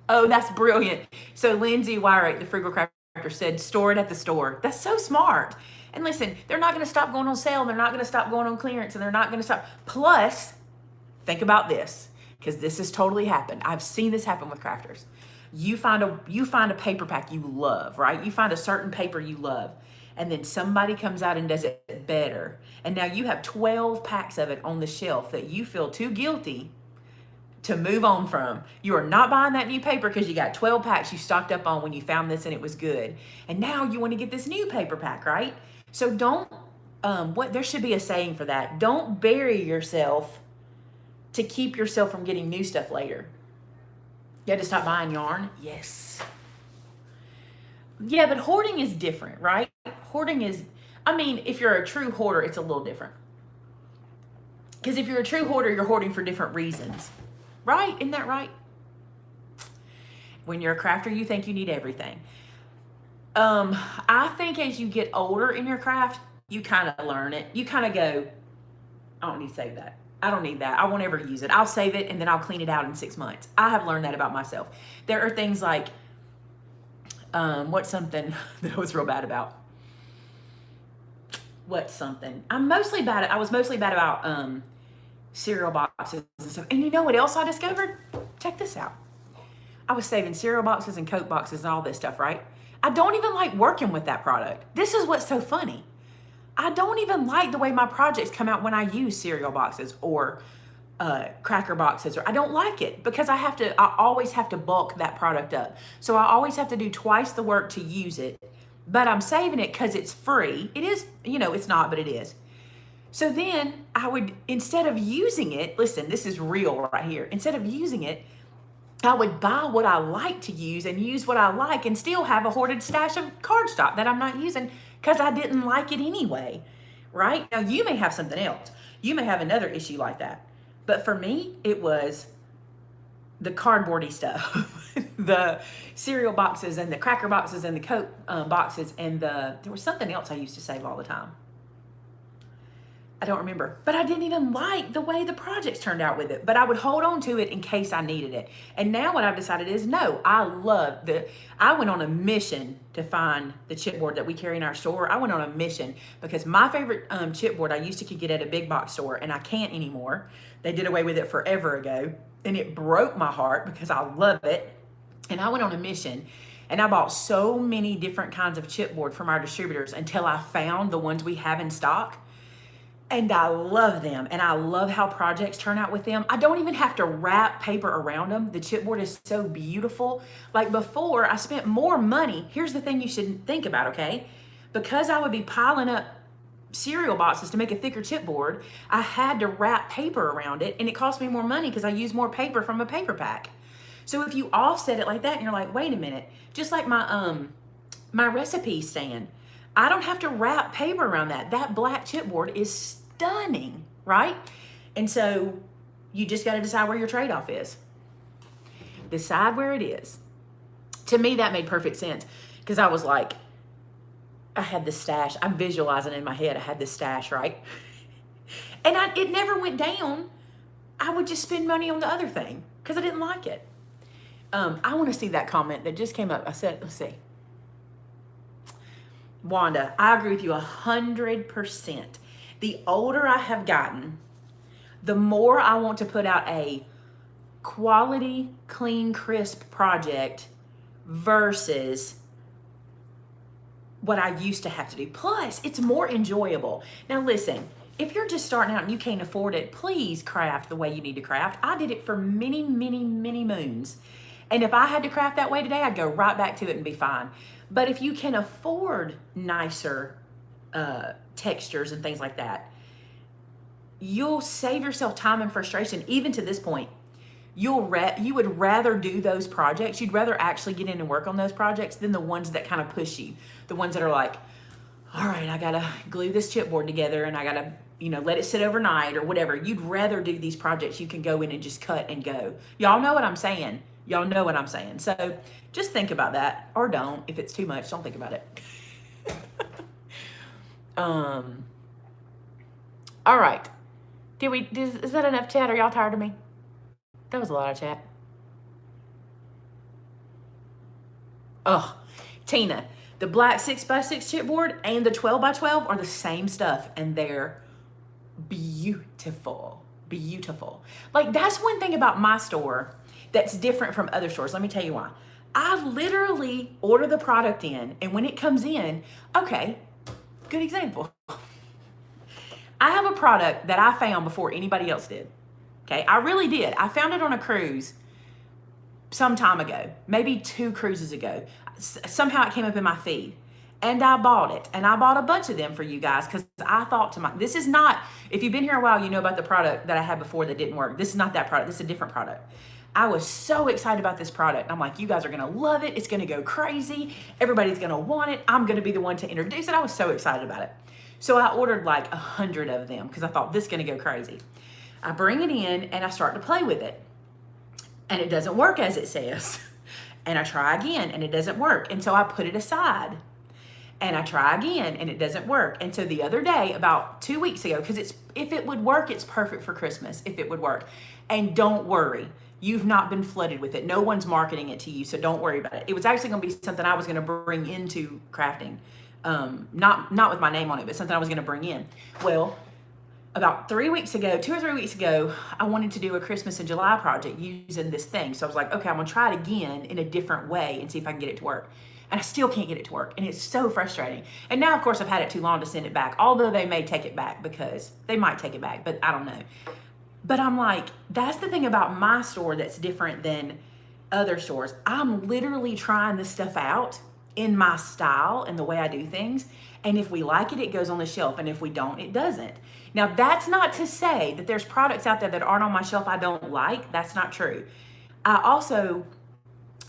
Oh, that's brilliant. So Lindsay Wyrick, the Frugal Crafter, said, store it at the store. That's so smart. And listen, they're not going to stop going on sale. They're not going to stop going on clearance, and they're not going to stop. Plus, think about this, because this has totally happened. I've seen this happen with crafters. You find a paper pack you love, right? You find a certain paper you love, and then somebody comes out and does it better. And now you have 12 packs of it on the shelf that you feel too guilty to move on from. You are not buying that new paper because you got 12 packs you stocked up on when you found this and it was good. And now you want to get this new paper pack, right? So don't, there should be a saying for that. Don't bury yourself to keep yourself from getting new stuff later. You had to stop buying yarn? Yes. Yeah, but hoarding is different, right? Hoarding is, if you're a true hoarder, it's a little different. Because if you're a true hoarder, you're hoarding for different reasons. Right? Isn't that right? When you're a crafter, you think you need everything. I think as you get older in your craft, you kind of learn it. You kind of go, I don't need to save that. I don't need that. I won't ever use it. I'll save it and then I'll clean it out in 6 months. I have learned that about myself. There are things like, what's something that I was real bad about? What's something? I was mostly bad about cereal boxes and stuff. And you know what else I discovered? Check this out. I was saving cereal boxes and Coke boxes and all this stuff, right? I don't even like working with that product. This is what's so funny. I don't even like the way my projects come out when I use cereal boxes or cracker boxes, or I don't like it because I always have to bulk that product up. So I always have to do twice the work to use it, but I'm saving it because it's free. It is, it's not, but it is. So then I would, instead of using it, listen, this is real right here. Instead of using it, I would buy what I like to use and use what I like and still have a hoarded stash of cardstock that I'm not using because I didn't like it anyway, right? Now you may have something else. You may have another issue like that. But for me, it was the cardboardy stuff, the cereal boxes and the cracker boxes and the Coke boxes and there was something else I used to save all the time. I don't remember, but I didn't even like the way the projects turned out with it, but I would hold on to it in case I needed it. And now what I've decided is, no, I went on a mission to find the chipboard that we carry in our store. I went on a mission because my favorite chipboard I used to get at a big box store and I can't anymore. They did away with it forever ago and it broke my heart because I love it. And I went on a mission and I bought so many different kinds of chipboard from our distributors until I found the ones we have in stock. And I love them, and I love how projects turn out with them. I don't even have to wrap paper around them. The chipboard is so beautiful. Like before, I spent more money. Here's the thing you should think about, okay? Because I would be piling up cereal boxes to make a thicker chipboard, I had to wrap paper around it, and it cost me more money because I used more paper from a paper pack. So if you offset it like that, and you're like, wait a minute, just like my recipe stand, I don't have to wrap paper around that. That black chipboard is stunning, right? And so you just got to decide where your trade-off is. Decide where it is. To me, that made perfect sense because I was like, I had this stash. I'm visualizing in my head. I had this stash, right? And it never went down. I would just spend money on the other thing because I didn't like it. I want to see that comment that just came up. I said, let's see. Wanda, I agree with you 100%. The older I have gotten, the more I want to put out a quality, clean, crisp project versus what I used to have to do. Plus, it's more enjoyable. Now listen, if you're just starting out and you can't afford it, please craft the way you need to craft. I did it for many, many, many moons. And if I had to craft that way today, I'd go right back to it and be fine. But if you can afford nicer textures and things like that, you'll save yourself time and frustration. Even to this point, you would rather do those projects. You'd rather actually get in and work on those projects than the ones that kind of push you. The ones that are like, all right, I gotta glue this chipboard together and I gotta, let it sit overnight or whatever. You'd rather do these projects you can go in and just cut and go. Y'all know what I'm saying. Y'all know what I'm saying. So just think about that, or don't. If it's too much, don't think about it. All right. Is that enough chat? Are y'all tired of me? That was a lot of chat. Oh, Tina, the black 6x6 chipboard and the 12x12 are the same stuff, and they're beautiful. Beautiful. Like, that's one thing about my store that's different from other stores. Let me tell you why. I literally order the product in, and when it comes in, okay, good example. I have a product that I found before anybody else did. Okay, I really did. I found it on a cruise some time ago, maybe 2 cruises ago. Somehow it came up in my feed. And I bought it. And I bought a bunch of them for you guys because I thought this is not, if you've been here a while, you know about the product that I had before that didn't work. This is not that product. This is a different product. I was so excited about this product. I'm like, you guys are going to love it. It's going to go crazy. Everybody's going to want it. I'm going to be the one to introduce it. I was so excited about it. So I ordered like 100 of them because I thought this is going to go crazy. I bring it in and I start to play with it. And it doesn't work as it says. And I try again and it doesn't work. And so I put it aside. And I try again and it doesn't work. And so the other day, about 2 weeks ago, because if it would work, it's perfect for Christmas, if it would work. And don't worry, you've not been flooded with it. No one's marketing it to you, so don't worry about it. It was actually gonna be something I was gonna bring into crafting. Not with my name on it, but something I was gonna bring in. Well, about 2 or 3 weeks ago, I wanted to do a Christmas in July project using this thing. So I was like, okay, I'm gonna try it again in a different way and see if I can get it to work. And I still can't get it to work. And it's so frustrating. And now, of course, I've had it too long to send it back, although they may take it back, because they might take it back, but I don't know. But I'm like, that's the thing about my store that's different than other stores. I'm literally trying this stuff out in my style and the way I do things. And if we like it, it goes on the shelf. And if we don't, it doesn't. Now, that's not to say that there's products out there that aren't on my shelf I don't like. That's not true. I also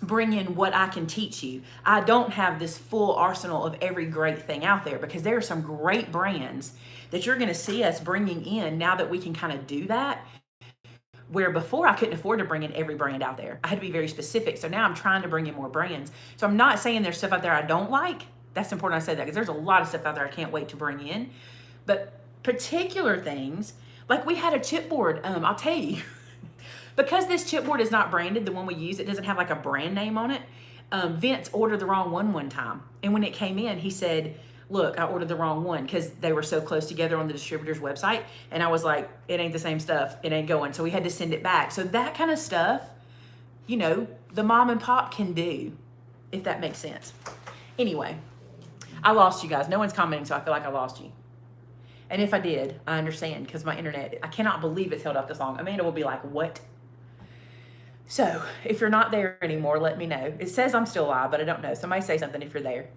bring in what I can teach you. I don't have this full arsenal of every great thing out there, because there are some great brands that you're going to see us bringing in now that we can kind of do that, where before I couldn't afford to bring in every brand out there. I had to be very specific. So now I'm trying to bring in more brands. So I'm not saying there's stuff out there I don't like. That's important I say that, because there's a lot of stuff out there I can't wait to bring in. But particular things, like we had a chipboard, I'll tell you, because this chipboard is not branded, the one we use, it doesn't have like a brand name on it. Vince ordered the wrong one time. And when it came in, he said, look, I ordered the wrong one, because they were so close together on the distributor's website. And I was like, it ain't the same stuff. It ain't going. So we had to send it back. So that kind of stuff, you know, the mom and pop can do, if that makes sense. Anyway, I lost you guys. No one's commenting, so I feel like I lost you. And if I did, I understand, because my internet, I cannot believe it's held up this long. Amanda will be like, what? So if you're not there anymore, let me know. It says I'm still live, but I don't know. Somebody say something if you're there.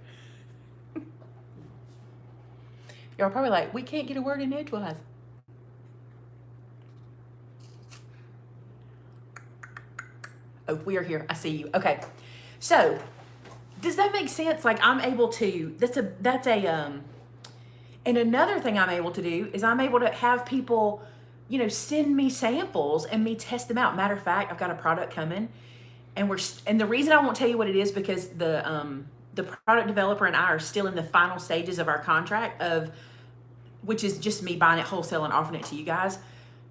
Y'all probably like, we can't get a word in edgewise. Oh, we are here. I see you. Okay. So does that make sense? Like, I'm able to, and another thing I'm able to do is I'm able to have people, you know, send me samples and me test them out. Matter of fact, I've got a product coming, and the reason I won't tell you what it is, because the product developer and I are still in the final stages of our contract, which is just me buying it wholesale and offering it to you guys.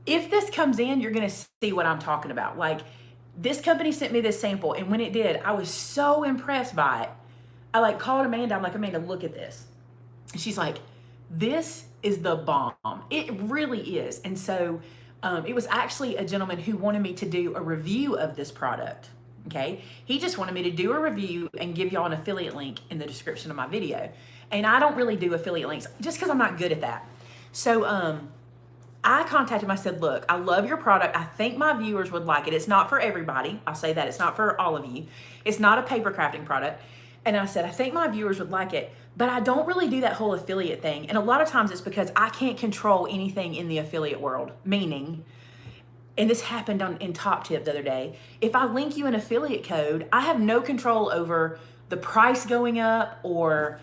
If this comes in, you're going to see what I'm talking about. Like, this company sent me this sample, and when it did, I was so impressed by it. I like called Amanda. I'm like, Amanda, look at this. And she's like, this is the bomb. It really is. And so it was actually a gentleman who wanted me to do a review of this product. Okay. He just wanted me to do a review and give y'all an affiliate link in the description of my video. And I don't really do affiliate links just because I'm not good at that. So I contacted him. I said, look, I love your product. I think my viewers would like it. It's not for everybody. I'll say that. It's not for all of you. It's not a paper crafting product. And I said, I think my viewers would like it, but I don't really do that whole affiliate thing. And a lot of times it's because I can't control anything in the affiliate world. Meaning, and this happened in Top Tip the other day, if I link you an affiliate code, I have no control over the price going up or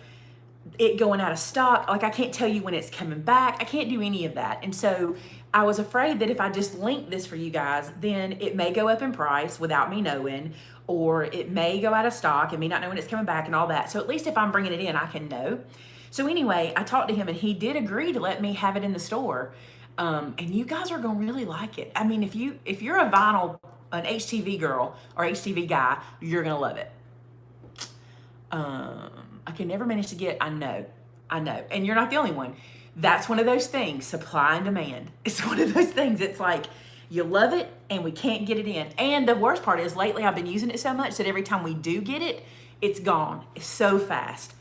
it going out of stock. Like, I can't tell you when it's coming back. I can't do any of that. And so I was afraid that if I just link this for you guys, then it may go up in price without me knowing, or it may go out of stock and me not knowing it's coming back and all that. So at least if I'm bringing it in, I can know. So anyway, I talked to him and he did agree to let me have it in the store. And you guys are going to really like it. I mean, if you're a vinyl, an HTV girl or HTV guy, you're going to love it. I can never manage to get, I know. And you're not the only one. That's one of those things, supply and demand. It's one of those things. It's like, you love it and we can't get it in. And the worst part is lately I've been using it so much that every time we do get it, it's gone. It's so fast.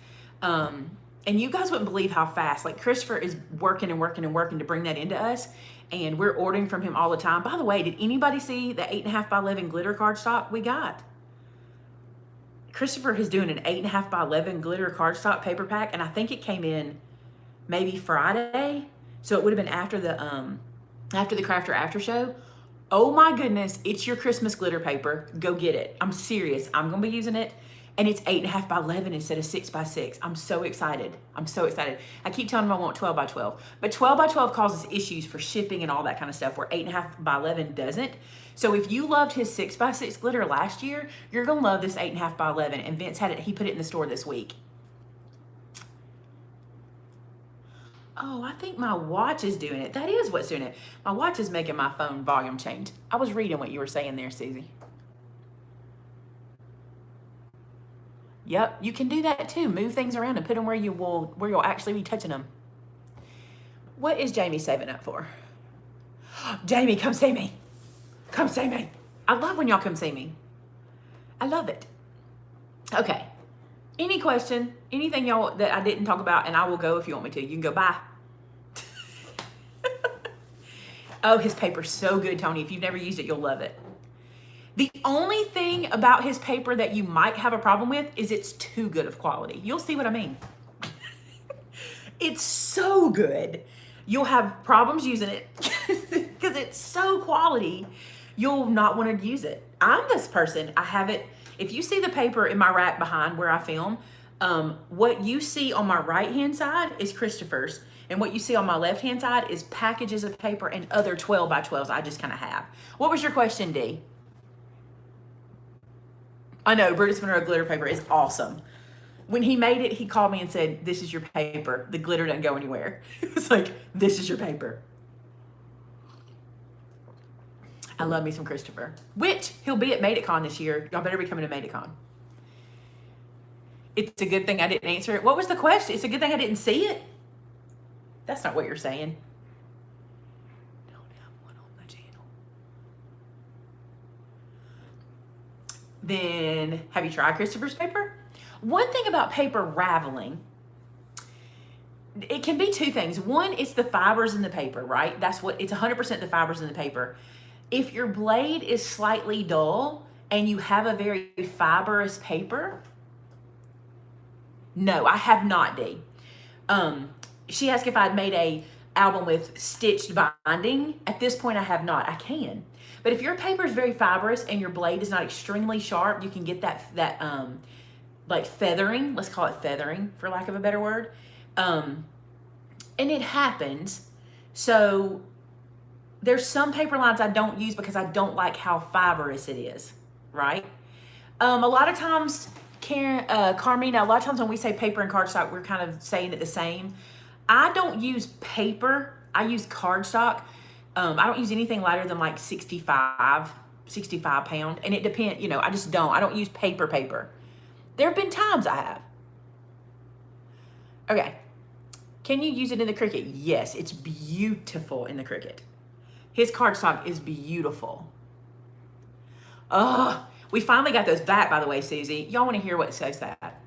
And you guys wouldn't believe how fast. Like, Christopher is working to bring that into us. And we're ordering from him all the time. By the way, did anybody see the 8.5 by 11 glitter cardstock we got? Christopher is doing an 8.5 by 11 glitter cardstock paper pack. And I think it came in maybe Friday. So it would have been after the Crafter after show. Oh my goodness, it's your Christmas glitter paper. Go get it. I'm serious. I'm gonna be using it. And it's 8.5 by 11 instead of 6 by 6. I'm so excited. I keep telling them I want 12 by 12. But 12 by 12 causes issues for shipping and all that kind of stuff, where 8.5 by 11 doesn't. So if you loved his 6 by 6 glitter last year, you're gonna love this 8.5 by 11. And Vince had it, he put it in the store this week. Oh, I think my watch is doing it. That is what's doing it. My watch is making my phone volume change. I was reading what you were saying there, Susie. Yep, you can do that too. Move things around and put them where you'll actually be touching them. What is Jamie saving up for? Jamie, come see me. Come see me. I love when y'all come see me. I love it. Okay. Any question? Anything y'all that I didn't talk about? And I will go if you want me to. You can go, bye. Oh, his paper's so good, Tony. If you've never used it, you'll love it. The only thing about his paper that you might have a problem with is it's too good of quality. You'll see what I mean. It's so good. You'll have problems using it because it's so quality. You'll not want to use it. I'm this person. I have it. If you see the paper in my rack behind where I film, what you see on my right-hand side is Christopher's. And what you see on my left-hand side is packages of paper and other 12 by 12s I just kind of have. What was your question, D? I know, Brutus Monroe glitter paper is awesome. When he made it, he called me and said, this is your paper. The glitter doesn't go anywhere. It was like, this is your paper. I love me some Christopher. Which, he'll be at Made It Con this year. Y'all better be coming to Made It Con. It's a good thing I didn't answer it. What was the question? It's a good thing I didn't see it? That's not what you're saying. Don't have one on the channel. Then, have you tried Christopher's paper? One thing about paper raveling, it can be two things. One, it's the fibers in the paper, right? That's what, it's 100% the fibers in the paper. If your blade is slightly dull and you have a very fibrous paper, no, I have not, Dee. She asked if I'd made a album with stitched binding. At this point, I have not. I can. But if your paper is very fibrous and your blade is not extremely sharp, you can get that like feathering. Let's call it feathering, for lack of a better word. And it happens. So there's some paper lines I don't use because I don't like how fibrous it is, right? A lot of times, Carmina, a lot of times when we say paper and cardstock, we're kind of saying it the same. I don't use paper. I use cardstock. I don't use anything lighter than like 65 pound. And it depends, I just don't. I don't use paper. There have been times I have. Okay. Can you use it in the Cricut? Yes, it's beautiful in the Cricut. His cardstock is beautiful. Oh, we finally got those back, by the way, Susie. Y'all want to hear what says that?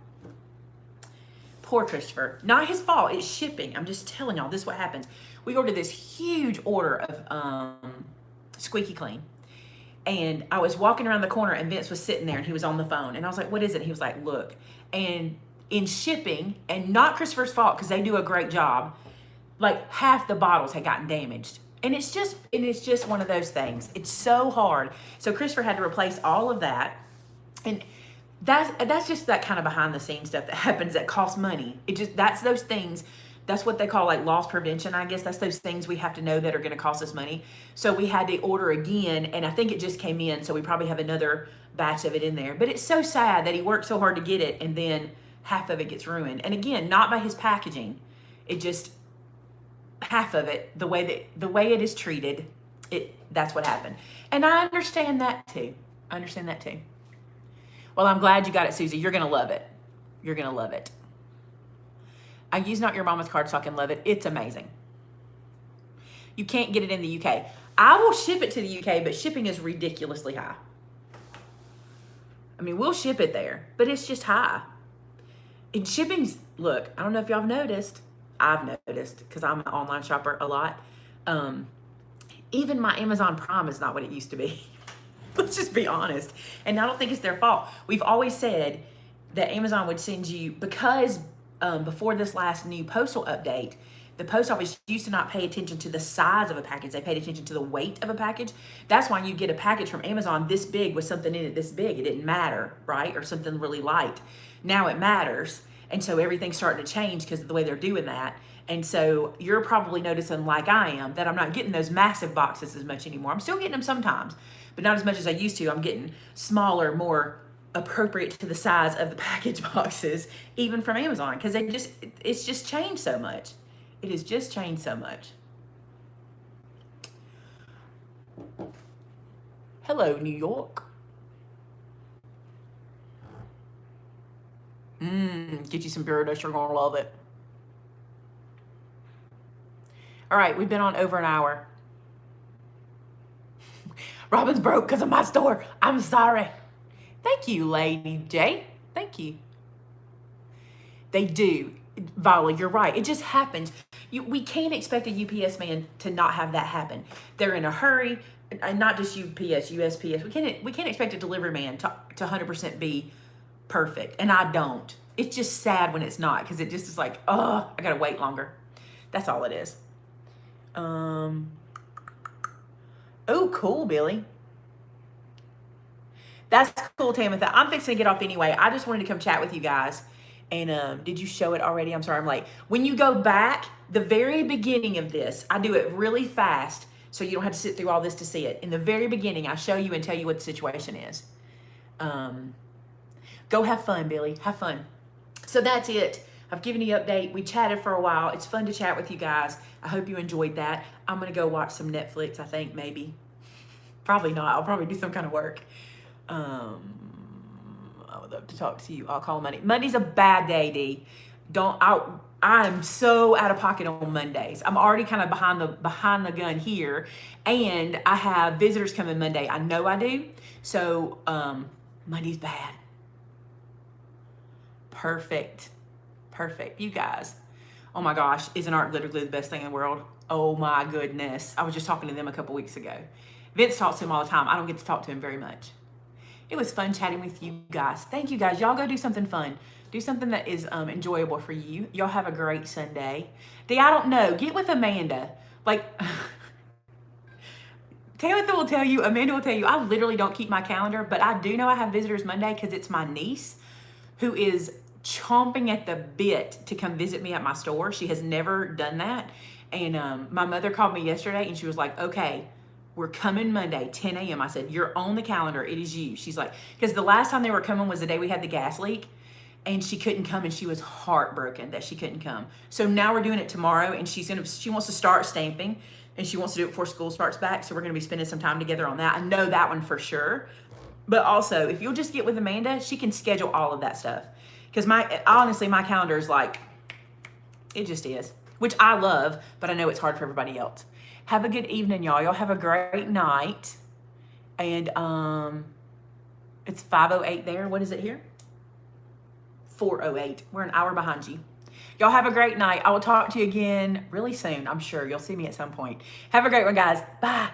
Poor Christopher. Not his fault. It's shipping. I'm just telling y'all, this is what happens. We ordered this huge order of Squeaky Clean. And I was walking around the corner and Vince was sitting there and he was on the phone. And I was like, what is it? And he was like, look. And in shipping, and not Christopher's fault because they do a great job, like half the bottles had gotten damaged. And it's just one of those things. It's so hard. So Christopher had to replace all of that. And that's just that kind of behind the scenes stuff that happens that costs money. That's those things. That's what they call like loss prevention, I guess. That's those things we have to know that are going to cost us money. So we had to order again, and I think it just came in, so we probably have another batch of it in there. But it's so sad that he worked so hard to get it, and then half of it gets ruined. And again, not by his packaging. It just, half of it, the way it is treated, that's what happened. And I understand that too. Well, I'm glad you got it, Susie. You're going to love it. You're going to love it. I use Not Your Mama's cardstock and love it. It's amazing. You can't get it in the UK. I will ship it to the UK, but shipping is ridiculously high. I mean, we'll ship it there, but it's just high. And shipping's, look, I don't know if y'all have noticed. I've noticed because I'm an online shopper a lot. Even my Amazon Prime is not what it used to be. Let's just be honest. And I don't think it's their fault. We've always said that Amazon would send you, because before this last new postal update, the post office used to not pay attention to the size of a package. They paid attention to the weight of a package. That's why you get a package from Amazon this big with something in it this big. It didn't matter, right? Or something really light. Now it matters. And so everything's starting to change because of the way they're doing that. And so you're probably noticing, like I am, that I'm not getting those massive boxes as much anymore. I'm still getting them sometimes, but not as much as I used to. I'm getting smaller, more appropriate to the size of the package boxes, even from Amazon, because it's just changed so much. It has just changed so much. Hello, New York. Get you some Burritos. You're gonna love it. All right, we've been on over an hour. Robin's broke because of my store. I'm sorry. Thank you, Lady J. Thank you. They do. Viola, you're right. It just happens. We can't expect a UPS man to not have that happen. They're in a hurry, and not just UPS, USPS. We can't expect a delivery man to 100% be perfect, and I don't. It's just sad when it's not, because it just is like, oh, I gotta wait longer. That's all it is. Oh, cool, Billy. That's cool, Tamitha. I'm fixing to get off anyway. I just wanted to come chat with you guys. And did you show it already? I'm sorry, I'm late. When you go back, the very beginning of this, I do it really fast so you don't have to sit through all this to see it. In the very beginning, I show you and tell you what the situation is. Go have fun, Billy. Have fun. So that's it. I've given you an update. We chatted for a while. It's fun to chat with you guys. I hope you enjoyed that. I'm going to go watch some Netflix, I think, maybe. Probably not. I'll probably do some kind of work. I would love to talk to you. I'll call Monday. Monday's a bad day, D. I'm so out of pocket on Mondays. I'm already kind of behind the gun here, and I have visitors coming Monday. I know I do. So Monday's bad. Perfect. You guys. Oh my gosh, isn't art literally the best thing in the world? Oh my goodness. I was just talking to them a couple weeks ago. Vince talks to him all the time. I don't get to talk to him very much. It was fun chatting with you guys. Thank you guys. Y'all go do something fun. Do something that is enjoyable for you. Y'all have a great Sunday. I don't know. Get with Amanda. Like, Tamitha will tell you, Amanda will tell you, I literally don't keep my calendar, but I do know I have visitors Monday because it's my niece who is chomping at the bit to come visit me at my store. She has never done that. And my mother called me yesterday and she was like, okay, we're coming Monday, 10 a.m. I said, you're on the calendar. It is you. She's like, because the last time they were coming was the day we had the gas leak and she couldn't come and she was heartbroken that she couldn't come. So now we're doing it tomorrow and she wants to start stamping and she wants to do it before school starts back. So we're going to be spending some time together on that. I know that one for sure. But also, if you'll just get with Amanda, she can schedule all of that stuff. Because honestly, my calendar is like, it just is, which I love, but I know it's hard for everybody else. Have a good evening, y'all. Y'all have a great night. And it's 5:08 there. What is it here? 4:08. We're an hour behind you. Y'all have a great night. I will talk to you again really soon. I'm sure you'll see me at some point. Have a great one, guys. Bye.